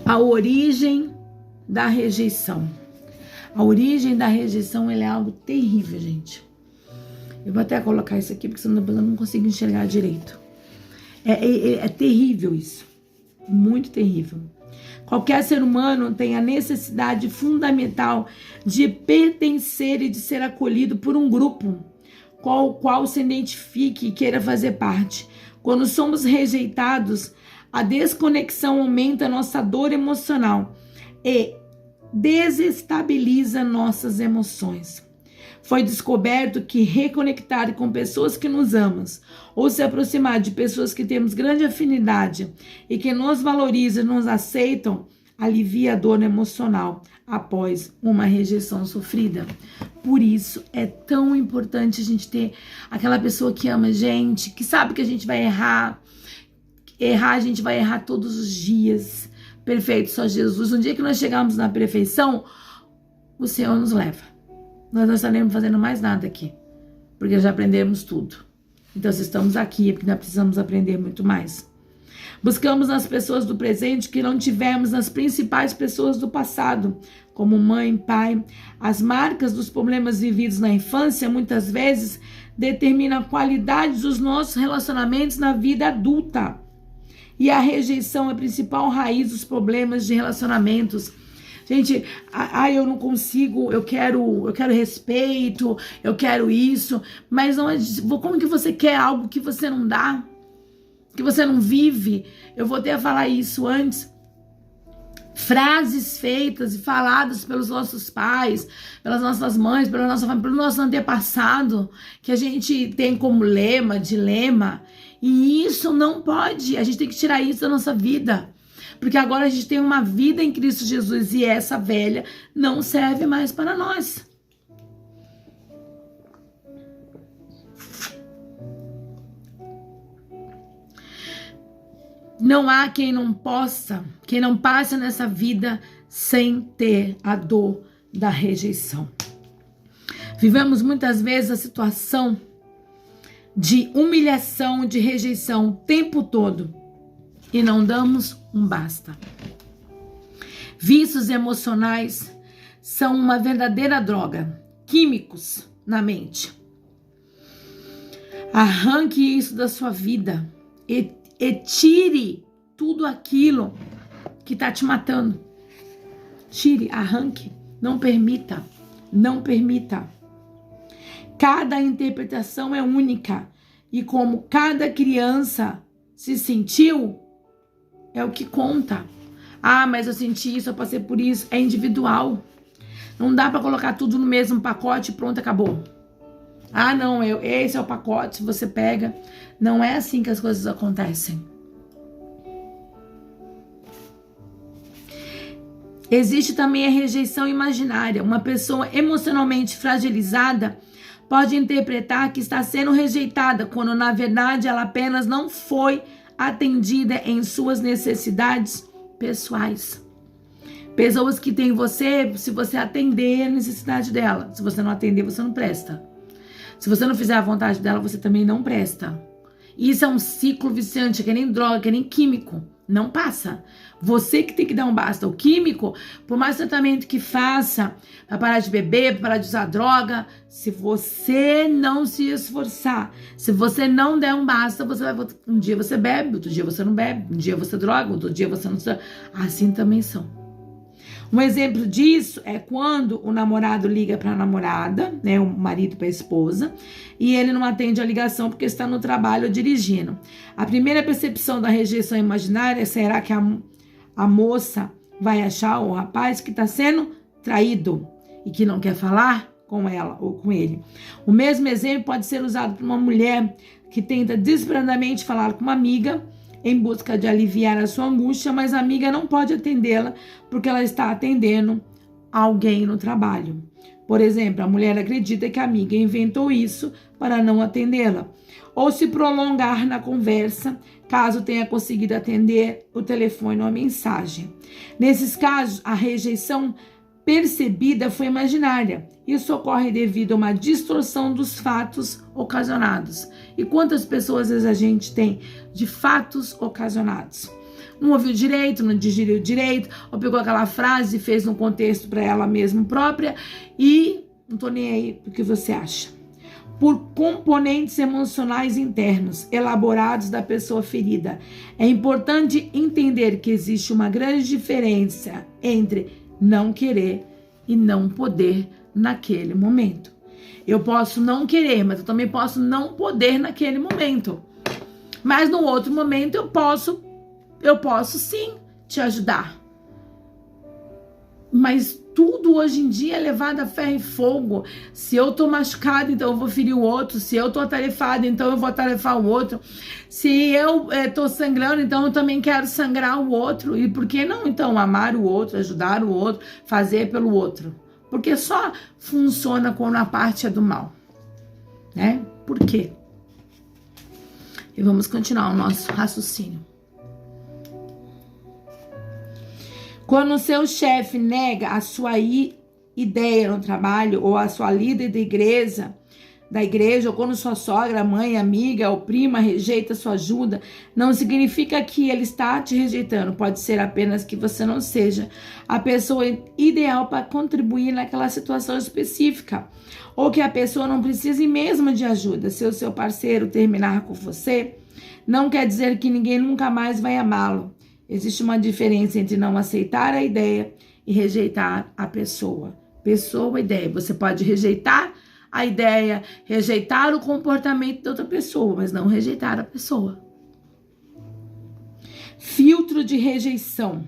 A origem da rejeição. A origem da rejeição é algo terrível, gente. Eu vou até colocar isso aqui porque senão eu não consigo enxergar direito. É terrível isso, muito terrível. Qualquer ser humano tem a necessidade fundamental de pertencer e de ser acolhido por um grupo. qual se identifique e queira fazer parte. Quando somos rejeitados, a desconexão aumenta nossa dor emocional e desestabiliza nossas emoções. Foi descoberto que reconectar com pessoas que nos amam ou se aproximar de pessoas que temos grande afinidade e que nos valorizam e nos aceitam alivia a dor emocional após uma rejeição sofrida. Por isso é tão importante a gente ter aquela pessoa que ama a gente, que sabe que a gente vai errar. Errar, a gente vai errar todos os dias. Perfeito, só Jesus. Um dia que nós chegarmos na perfeição, o Senhor nos leva. Nós não estaremos fazendo mais nada aqui, porque já aprendemos tudo. Então, se estamos aqui, é porque nós precisamos aprender muito mais. Buscamos nas pessoas do presente que não tivemos nas principais pessoas do passado, como mãe, pai. As marcas dos problemas vividos na infância, muitas vezes, determinam a qualidade dos nossos relacionamentos na vida adulta. E a rejeição é a principal raiz dos problemas de relacionamentos. Gente, eu não consigo, eu quero respeito, eu quero isso, mas não, como que você quer algo que você não dá? Que você não vive? Eu vou até falar isso antes. Frases feitas e faladas pelos nossos pais, pelas nossas mães, pela nossa família, pelo nosso antepassado, que a gente tem como lema, dilema, e isso não pode, a gente tem que tirar isso da nossa vida. Porque agora a gente tem uma vida em Cristo Jesus e essa velha não serve mais para nós. Não há quem não passe nessa vida sem ter a dor da rejeição. Vivemos muitas vezes a situação de humilhação, de rejeição o tempo todo. E não damos um basta. Vícios emocionais são uma verdadeira droga, químicos na mente. Arranque isso da sua vida e tire tudo aquilo que está te matando. Tire, arranque, não permita, não permita. Cada interpretação é única e como cada criança se sentiu, é o que conta. Mas eu senti isso, eu passei por isso. É individual. Não dá para colocar tudo no mesmo pacote e pronto, acabou. Não, esse é o pacote, você pega. Não é assim que as coisas acontecem. Existe também a rejeição imaginária. Uma pessoa emocionalmente fragilizada pode interpretar que está sendo rejeitada, quando na verdade ela apenas não foi atendida em suas necessidades pessoais. Pessoas que têm você, se você atender a necessidade dela. Se você não atender, você não presta. Se você não fizer a vontade dela, você também não presta. Isso é um ciclo viciante, que nem droga, que nem químico. Não passa. Você que tem que dar um basta. O químico, por mais tratamento que faça, para parar de beber, para parar de usar droga, se você não se esforçar, se você não der um basta, você vai voltar. Um dia você bebe, outro dia você não bebe, um dia você droga, outro dia você não... Assim também são. Um exemplo disso é quando o namorado liga para a namorada, né, o marido para a esposa, e ele não atende a ligação porque está no trabalho ou dirigindo. A primeira percepção da rejeição imaginária será que a moça vai achar o rapaz que está sendo traído e que não quer falar com ela ou com ele. O mesmo exemplo pode ser usado por uma mulher que tenta desesperadamente falar com uma amiga em busca de aliviar a sua angústia, mas a amiga não pode atendê-la porque ela está atendendo alguém no trabalho. Por exemplo, a mulher acredita que a amiga inventou isso para não atendê-la, ou se prolongar na conversa, caso tenha conseguido atender o telefone ou a mensagem. Nesses casos, a rejeição percebida foi imaginária. Isso ocorre devido a uma distorção dos fatos ocasionados. E quantas pessoas às vezes a gente tem de fatos ocasionados? Não ouviu direito, não digeriu direito, ou pegou aquela frase e fez um contexto para ela mesma própria e não tô nem aí o que você acha. Por componentes emocionais internos elaborados da pessoa ferida. É importante entender que existe uma grande diferença entre não querer e não poder naquele momento. Eu posso não querer, mas eu também posso não poder naquele momento. Mas no outro momento eu posso sim te ajudar. Mas tudo hoje em dia é levado a ferro e fogo. Se eu tô machucado, então eu vou ferir o outro. Se eu tô atarefado, então eu vou atarefar o outro. Se eu tô sangrando, então eu também quero sangrar o outro. E por que não, então, amar o outro, ajudar o outro, fazer pelo outro? Porque só funciona quando a parte é do mal, né? Por quê? E vamos continuar o nosso raciocínio. Quando o seu chefe nega a sua ideia no trabalho, ou a sua líder da igreja, ou quando sua sogra, mãe, amiga ou prima rejeita sua ajuda, não significa que ele está te rejeitando. Pode ser apenas que você não seja a pessoa ideal para contribuir naquela situação específica. Ou que a pessoa não precise mesmo de ajuda. Se o seu parceiro terminar com você, não quer dizer que ninguém nunca mais vai amá-lo. Existe uma diferença entre não aceitar a ideia e rejeitar a pessoa. Pessoa, ideia. Você pode rejeitar a ideia, rejeitar o comportamento da outra pessoa, mas não rejeitar a pessoa. Filtro de rejeição.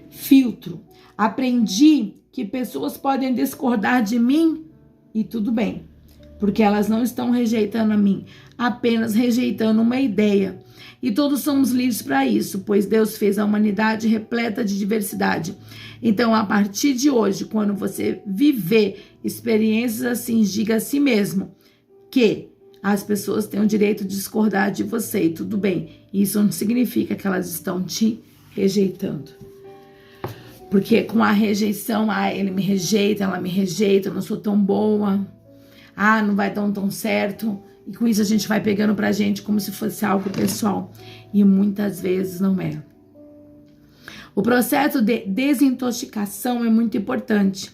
Filtro. Aprendi que pessoas podem discordar de mim e tudo bem, porque elas não estão rejeitando a mim, apenas rejeitando uma ideia. E todos somos livres para isso, pois Deus fez a humanidade repleta de diversidade. Então, a partir de hoje, quando você viver experiências assim, diga a si mesmo que as pessoas têm o direito de discordar de você e tudo bem. Isso não significa que elas estão te rejeitando. Porque com a rejeição, ele me rejeita, ela me rejeita, eu não sou tão boa, não vai dar tão certo. E com isso a gente vai pegando pra gente como se fosse algo pessoal. E muitas vezes não é. O processo de desintoxicação é muito importante.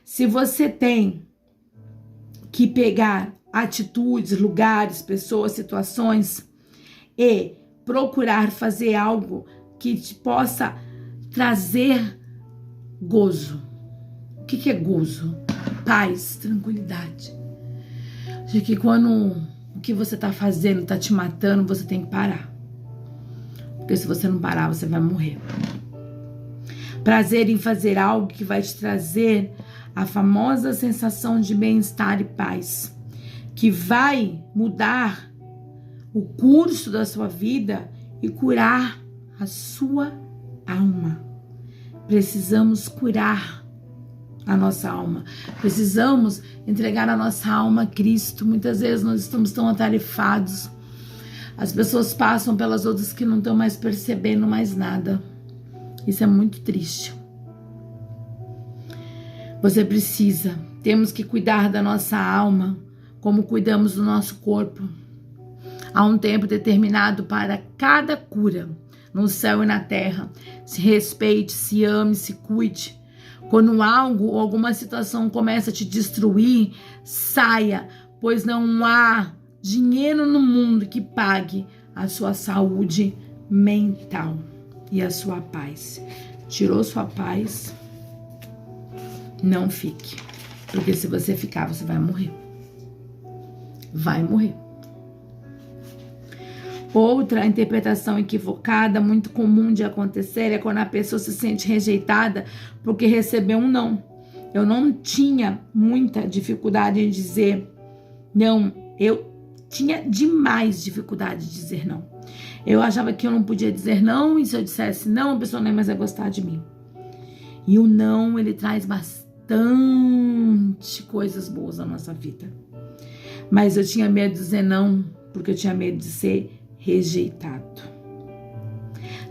Se você tem que pegar atitudes, lugares, pessoas, situações e procurar fazer algo que te possa trazer gozo. O que é gozo? Paz, tranquilidade. De que quando o que você tá fazendo tá te matando, você tem que parar. Porque se você não parar, você vai morrer. Prazer em fazer algo que vai te trazer a famosa sensação de bem-estar e paz. Que vai mudar o curso da sua vida e curar a sua alma. Precisamos curar a nossa alma. Precisamos entregar a nossa alma a Cristo. Muitas vezes nós estamos tão atarefados. As pessoas passam pelas outras que não estão mais percebendo mais nada. Isso é muito triste. Você precisa. Temos que cuidar da nossa alma como cuidamos do nosso corpo. Há um tempo determinado para cada cura, no céu e na terra. Se respeite, se ame, se cuide. Quando algo ou alguma situação começa a te destruir, saia, pois não há dinheiro no mundo que pague a sua saúde mental e a sua paz. Tirou sua paz, não fique. Porque se você ficar, você vai morrer. Vai morrer. Outra interpretação equivocada, muito comum de acontecer, é quando a pessoa se sente rejeitada porque recebeu um não. Eu não tinha muita dificuldade em dizer não. Eu tinha demais dificuldade de dizer não. Eu achava que eu não podia dizer não, e se eu dissesse não, a pessoa nem mais ia gostar de mim. E o não, ele traz bastante coisas boas na nossa vida. Mas eu tinha medo de dizer não, porque eu tinha medo de ser rejeitado.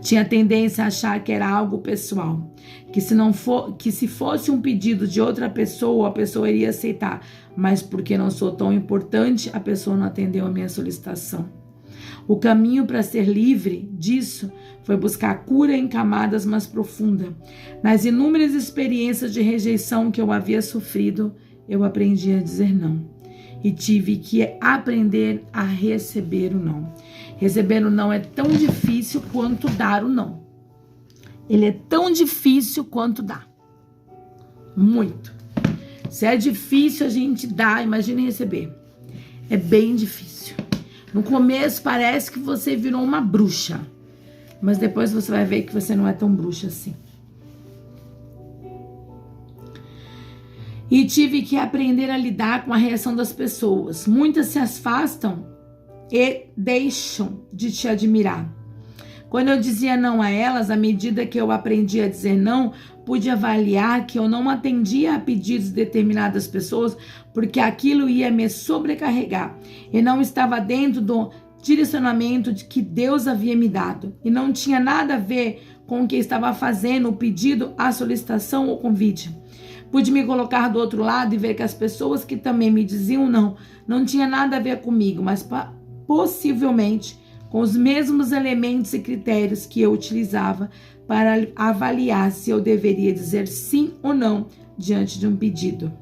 Tinha tendência a achar que era algo pessoal, que se fosse um pedido de outra pessoa, a pessoa iria aceitar, mas porque não sou tão importante, a pessoa não atendeu a minha solicitação. O caminho para ser livre disso foi buscar cura em camadas mais profundas. Nas inúmeras experiências de rejeição que eu havia sofrido, eu aprendi a dizer não. E tive que aprender a receber o não. Receber o não é tão difícil quanto dar o não. Ele é tão difícil quanto dar. Muito. Se é difícil a gente dar, imagine receber. É bem difícil. No começo parece que você virou uma bruxa, mas depois você vai ver que você não é tão bruxa assim. E tive que aprender a lidar com a reação das pessoas. Muitas se afastam e deixam de te admirar. Quando eu dizia não a elas, à medida que eu aprendi a dizer não, pude avaliar que eu não atendia a pedidos de determinadas pessoas porque aquilo ia me sobrecarregar e não estava dentro do direcionamento de que Deus havia me dado e não tinha nada a ver com o que estava fazendo, o pedido, a solicitação ou convite. Pude me colocar do outro lado e ver que as pessoas que também me diziam não tinha nada a ver comigo, mas possivelmente com os mesmos elementos e critérios que eu utilizava para avaliar se eu deveria dizer sim ou não diante de um pedido.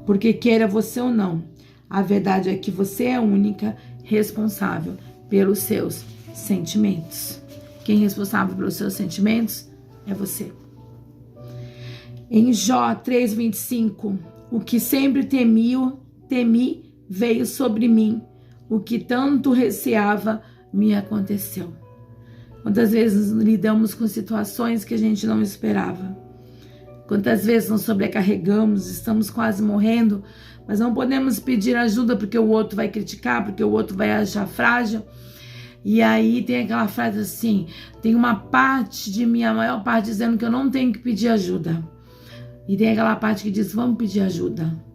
Porque queira você ou não, a verdade é que você é a única responsável pelos seus sentimentos. Quem é responsável pelos seus sentimentos é você. Em Jó 3:25, o que sempre temi veio sobre mim. O que tanto receava me aconteceu. Quantas vezes lidamos com situações que a gente não esperava? Quantas vezes nos sobrecarregamos, estamos quase morrendo, mas não podemos pedir ajuda porque o outro vai criticar, porque o outro vai achar frágil. E aí tem aquela frase assim, tem uma parte de mim, a maior parte, dizendo que eu não tenho que pedir ajuda. E tem aquela parte que diz, vamos pedir ajuda.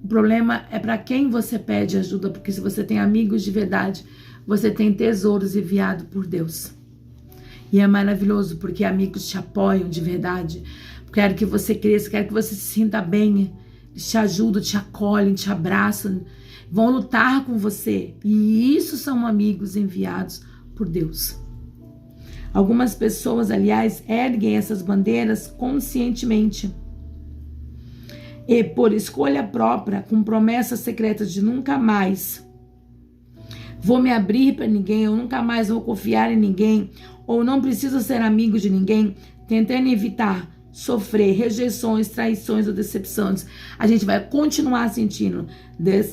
O problema é para quem você pede ajuda, porque se você tem amigos de verdade, você tem tesouros enviados por Deus. E é maravilhoso, porque amigos te apoiam de verdade. Quero que você cresça, quero que você se sinta bem. Eles te ajudam, te acolhem, te abraçam, vão lutar com você. E isso são amigos enviados por Deus. Algumas pessoas, aliás, erguem essas bandeiras conscientemente. E por escolha própria, com promessas secretas de nunca mais vou me abrir para ninguém, eu nunca mais vou confiar em ninguém, ou não preciso ser amigo de ninguém, tentando evitar sofrer rejeições, traições ou decepções. A gente vai continuar sentindo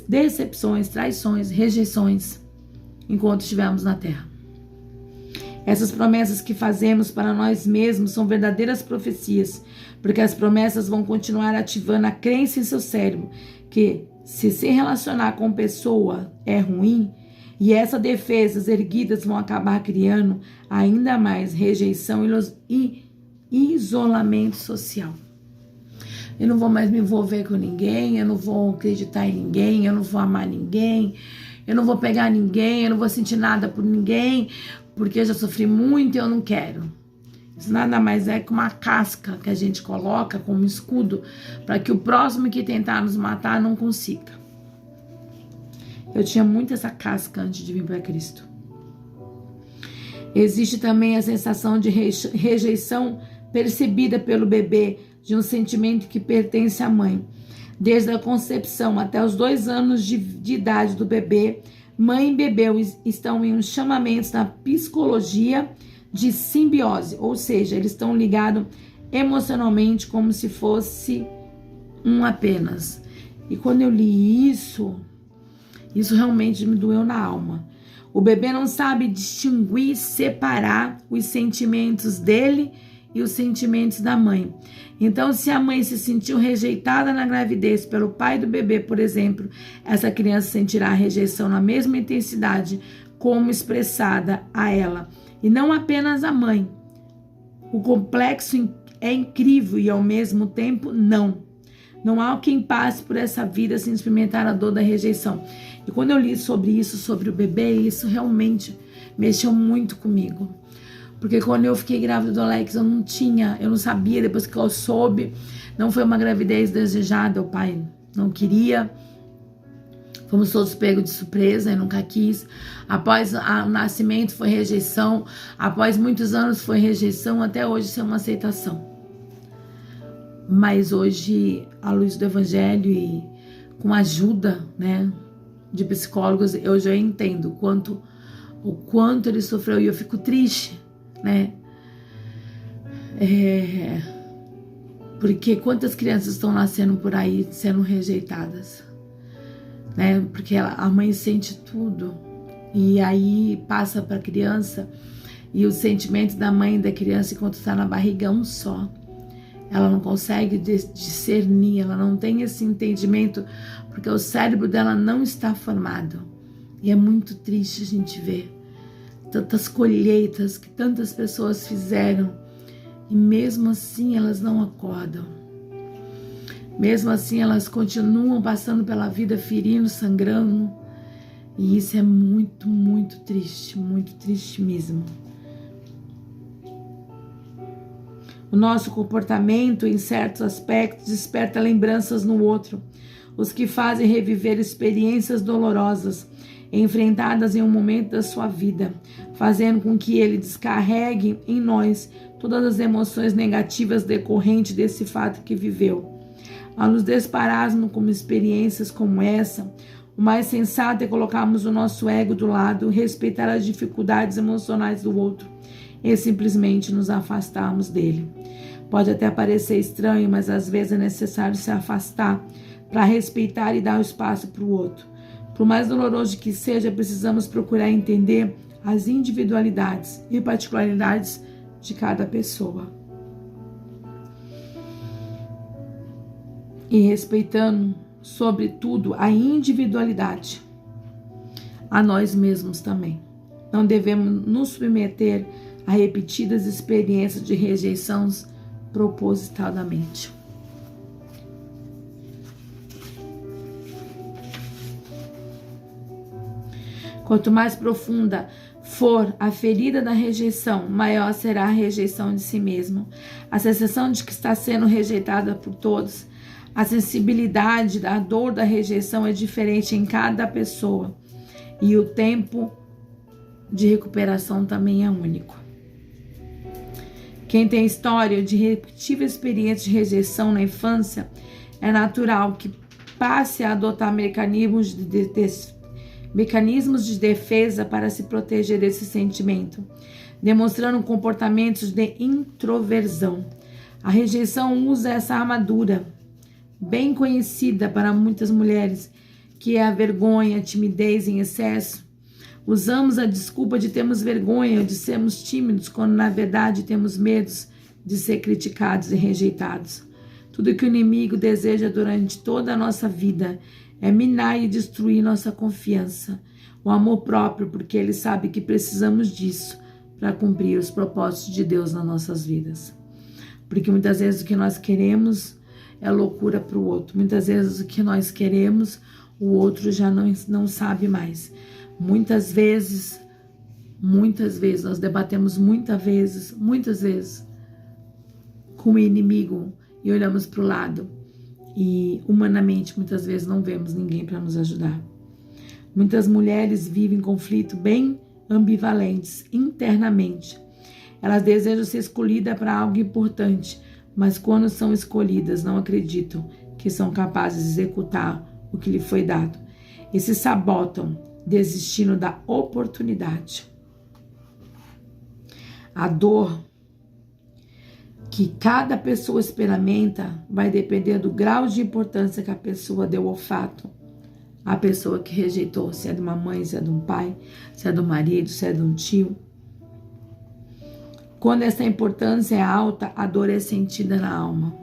decepções, traições, rejeições enquanto estivermos na terra. Essas promessas que fazemos para nós mesmos são verdadeiras profecias, porque as promessas vão continuar ativando a crença em seu cérebro que se relacionar com pessoa é ruim, e essas defesas erguidas vão acabar criando ainda mais rejeição e isolamento social. Eu não vou mais me envolver com ninguém, eu não vou acreditar em ninguém, eu não vou amar ninguém, eu não vou pegar ninguém, eu não vou sentir nada por ninguém, porque eu já sofri muito e eu não quero. Isso nada mais é que uma casca que a gente coloca como escudo para que o próximo que tentar nos matar não consiga. Eu tinha muito essa casca antes de vir para Cristo. Existe também a sensação de rejeição percebida pelo bebê, de um sentimento que pertence à mãe. Desde a concepção até os 2 anos de idade do bebê, mãe e bebê estão em um chamamento na psicologia de simbiose, ou seja, eles estão ligados emocionalmente como se fosse um apenas. E quando eu li isso realmente me doeu na alma. O bebê não sabe distinguir, separar os sentimentos dele e os sentimentos da mãe. Então, se a mãe se sentiu rejeitada na gravidez pelo pai do bebê, por exemplo, essa criança sentirá a rejeição na mesma intensidade como expressada a ela. E não apenas a mãe. O complexo é incrível e ao mesmo tempo não. Não há quem passe por essa vida sem experimentar a dor da rejeição. E quando eu li sobre isso, sobre o bebê, isso realmente mexeu muito comigo. Porque quando eu fiquei grávida do Alex, eu não sabia, depois que eu soube, não foi uma gravidez desejada, o pai não queria. Fomos todos pegos de surpresa, eu nunca quis. Após o nascimento foi rejeição, após muitos anos foi rejeição, até hoje isso é uma aceitação. Mas hoje, à luz do Evangelho e com a ajuda, né, de psicólogos, eu já entendo o quanto ele sofreu e eu fico triste, né? Porque quantas crianças estão nascendo por aí sendo rejeitadas, né? Porque a mãe sente tudo e aí passa para a criança, e o sentimento da mãe e da criança enquanto está na barriga é um só. Ela não consegue discernir, ela não tem esse entendimento, porque o cérebro dela não está formado. E é muito triste a gente ver tantas colheitas que tantas pessoas fizeram, e mesmo assim elas não acordam. Mesmo assim elas continuam passando pela vida ferindo, sangrando. E isso é muito, muito triste mesmo. O nosso comportamento, em certos aspectos, desperta lembranças no outro, os que fazem reviver experiências dolorosas, enfrentadas em um momento da sua vida, fazendo com que ele descarregue em nós todas as emoções negativas decorrentes desse fato que viveu. Ao nos depararmos com experiências como essa, o mais sensato é colocarmos o nosso ego do lado, respeitar as dificuldades emocionais do outro e simplesmente nos afastarmos dele. Pode até parecer estranho, mas às vezes é necessário se afastar para respeitar e dar o espaço para o outro. Por mais doloroso que seja, precisamos procurar entender as individualidades e particularidades de cada pessoa. E respeitando, sobretudo, a individualidade, a nós mesmos também. Não devemos nos submeter a repetidas experiências de rejeições propositadamente. Quanto mais profunda for a ferida da rejeição, maior será a rejeição de si mesmo. A sensação de que está sendo rejeitada por todos. A sensibilidade da dor da rejeição é diferente em cada pessoa. E o tempo de recuperação também é único. Quem tem história de repetível experiência de rejeição na infância, é natural que passe a adotar mecanismos de defesa para se proteger desse sentimento, demonstrando comportamentos de introversão. A rejeição usa essa armadura, bem conhecida para muitas mulheres, que é a vergonha, a timidez em excesso. Usamos a desculpa de termos vergonha, de sermos tímidos, quando na verdade temos medos de ser criticados e rejeitados. Tudo que o inimigo deseja durante toda a nossa vida é minar e destruir nossa confiança, o amor próprio, porque ele sabe que precisamos disso para cumprir os propósitos de Deus nas nossas vidas. Porque muitas vezes o que nós queremos é loucura para o outro. Muitas vezes o que nós queremos, o outro já não sabe mais. Muitas vezes, nós debatemos muitas vezes com o inimigo e olhamos para o lado e humanamente muitas vezes não vemos ninguém para nos ajudar. Muitas mulheres vivem conflitos bem ambivalentes internamente. Elas desejam ser escolhidas para algo importante, mas quando são escolhidas não acreditam que são capazes de executar o que lhe foi dado e se sabotam, desistindo da oportunidade. A dor que cada pessoa experimenta vai depender do grau de importância que a pessoa deu ao fato. A pessoa que rejeitou, se é de uma mãe, se é de um pai, se é do marido, se é de um tio. Quando essa importância é alta, a dor é sentida na alma.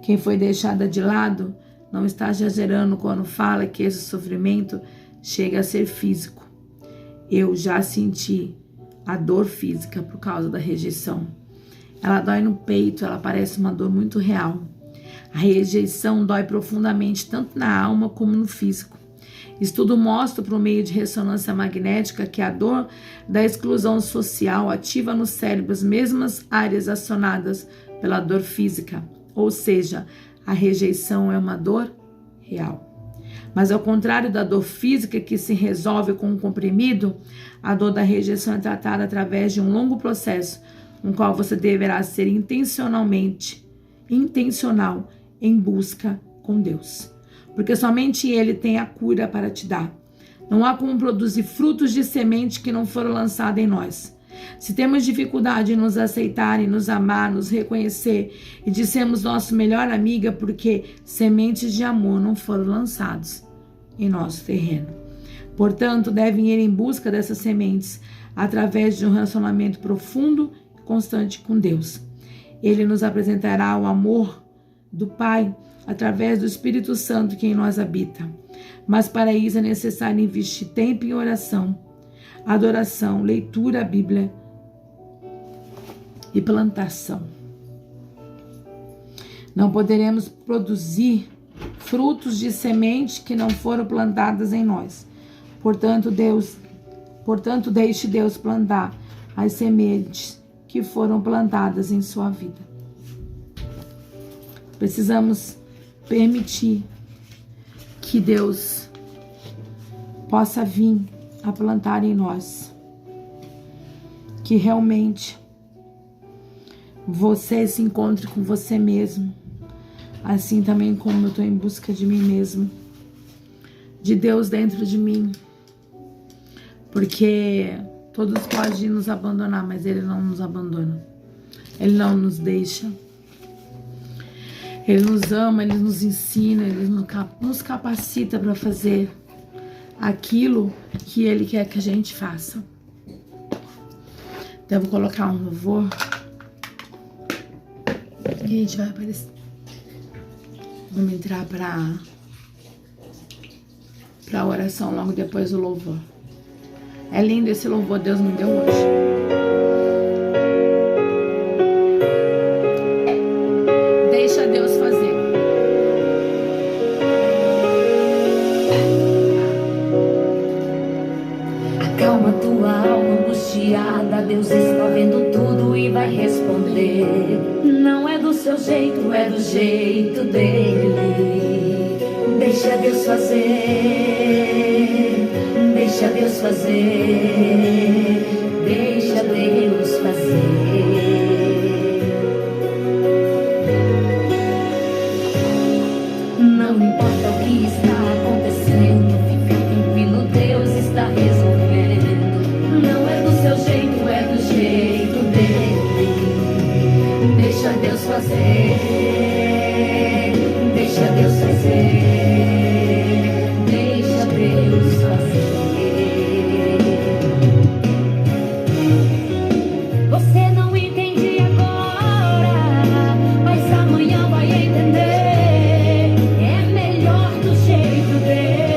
Quem foi deixada de lado não está exagerando quando fala que esse sofrimento chega a ser físico. Eu já senti a dor física por causa da rejeição. Ela dói no peito, ela parece uma dor muito real. A rejeição dói profundamente tanto na alma como no físico. Estudo mostra por meio de ressonância magnética que a dor da exclusão social ativa no cérebro as mesmas áreas acionadas pela dor física, ou seja, a rejeição é uma dor real. Mas ao contrário da dor física que se resolve com um comprimido, a dor da rejeição é tratada através de um longo processo, no qual você deverá ser intencional em busca com Deus. Porque somente Ele tem a cura para te dar. Não há como produzir frutos de semente que não foram lançados em nós. Se temos dificuldade em nos aceitar, em nos amar, nos reconhecer e de sermos nosso melhor amiga porque sementes de amor não foram lançados em nosso terreno. Portanto, devem ir em busca dessas sementes através de um relacionamento profundo e constante com Deus. Ele nos apresentará o amor do Pai através do Espírito Santo que em nós habita. Mas para isso é necessário investir tempo em oração, adoração, leitura da Bíblia e plantação. Não poderemos produzir frutos de semente que não foram plantadas em nós. Portanto, deixe Deus plantar as sementes que foram plantadas em sua vida. Precisamos permitir que Deus possa vir a plantar em nós, que realmente você se encontre com você mesmo, assim também como eu estou em busca de mim mesmo, de Deus dentro de mim, porque todos podem nos abandonar, mas Ele não nos abandona, Ele não nos deixa, Ele nos ama, Ele nos ensina, Ele nos capacita para fazer aquilo que Ele quer que a gente faça. Então eu vou colocar um louvor e a gente vai aparecer. Vamos entrar para a oração logo depois do louvor. É lindo esse louvor, Deus me deu hoje. Deixa Deus fazer. Acalma tua alma angustiada, Deus está vendo tudo e vai responder. Não é do seu jeito, é do jeito dele. Deixa Deus fazer, deixa Deus fazer, deixa Deus fazer. Não importa o que está acontecendo, fique tranquilo, Deus está resolvendo. Não é do seu jeito, é do jeito dele. Deixa Deus fazer, deixa Deus fazer, deixa Deus fazer. Você não entende agora, mas amanhã vai entender. É melhor do jeito dele.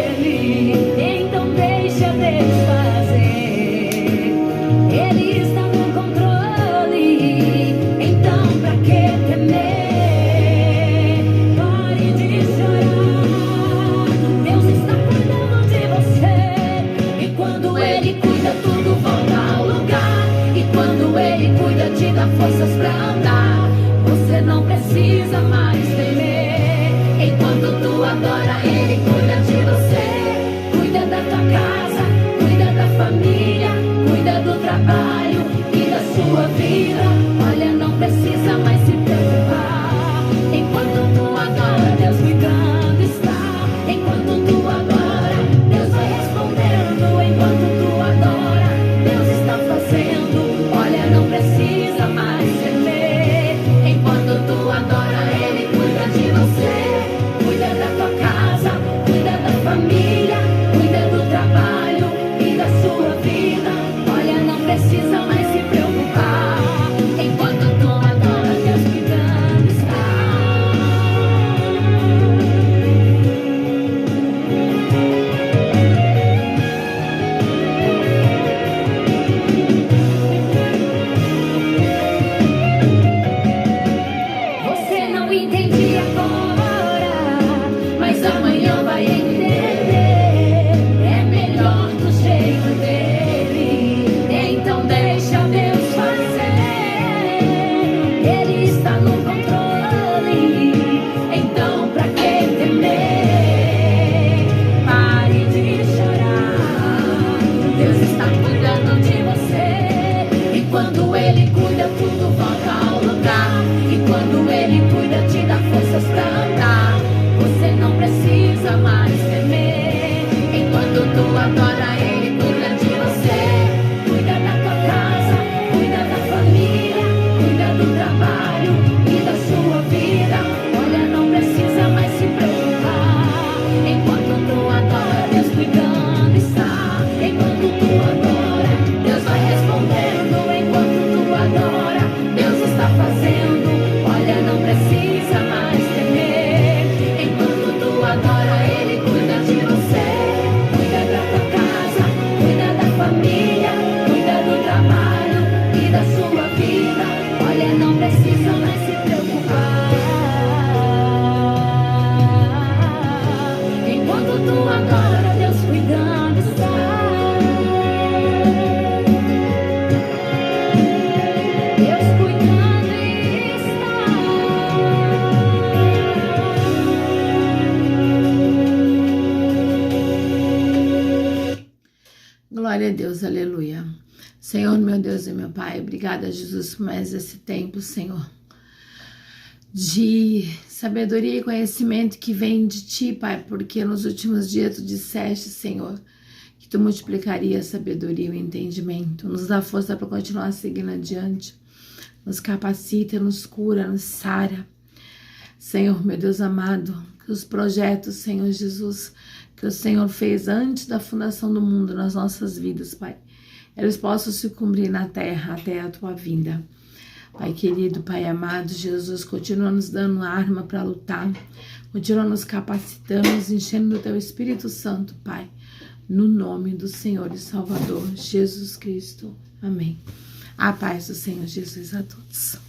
agora Ele cuida de você. Cuida da tua casa, cuida da família, cuida do trabalho e da sua vida. Olha, não precisa mais se preocupar. Enquanto tu agora, Deus cuidando está. Deus cuidando está. Glória a Deus, aleluia. Senhor, meu Deus e meu Pai, obrigada, Jesus, por mais esse tempo, Senhor, de sabedoria e conhecimento que vem de Ti, Pai, porque nos últimos dias Tu disseste, Senhor, que Tu multiplicaria a sabedoria e o entendimento. Nos dá força para continuar seguindo adiante. Nos capacita, nos cura, nos sara. Senhor, meu Deus amado, que os projetos, Senhor Jesus, que o Senhor fez antes da fundação do mundo nas nossas vidas, Pai, eles possam se cumprir na terra até a Tua vinda. Pai querido, Pai amado, Jesus, continua nos dando arma para lutar, continua nos capacitando, nos enchendo do Teu Espírito Santo, Pai, no nome do Senhor e Salvador, Jesus Cristo. Amém. A paz do Senhor Jesus a todos.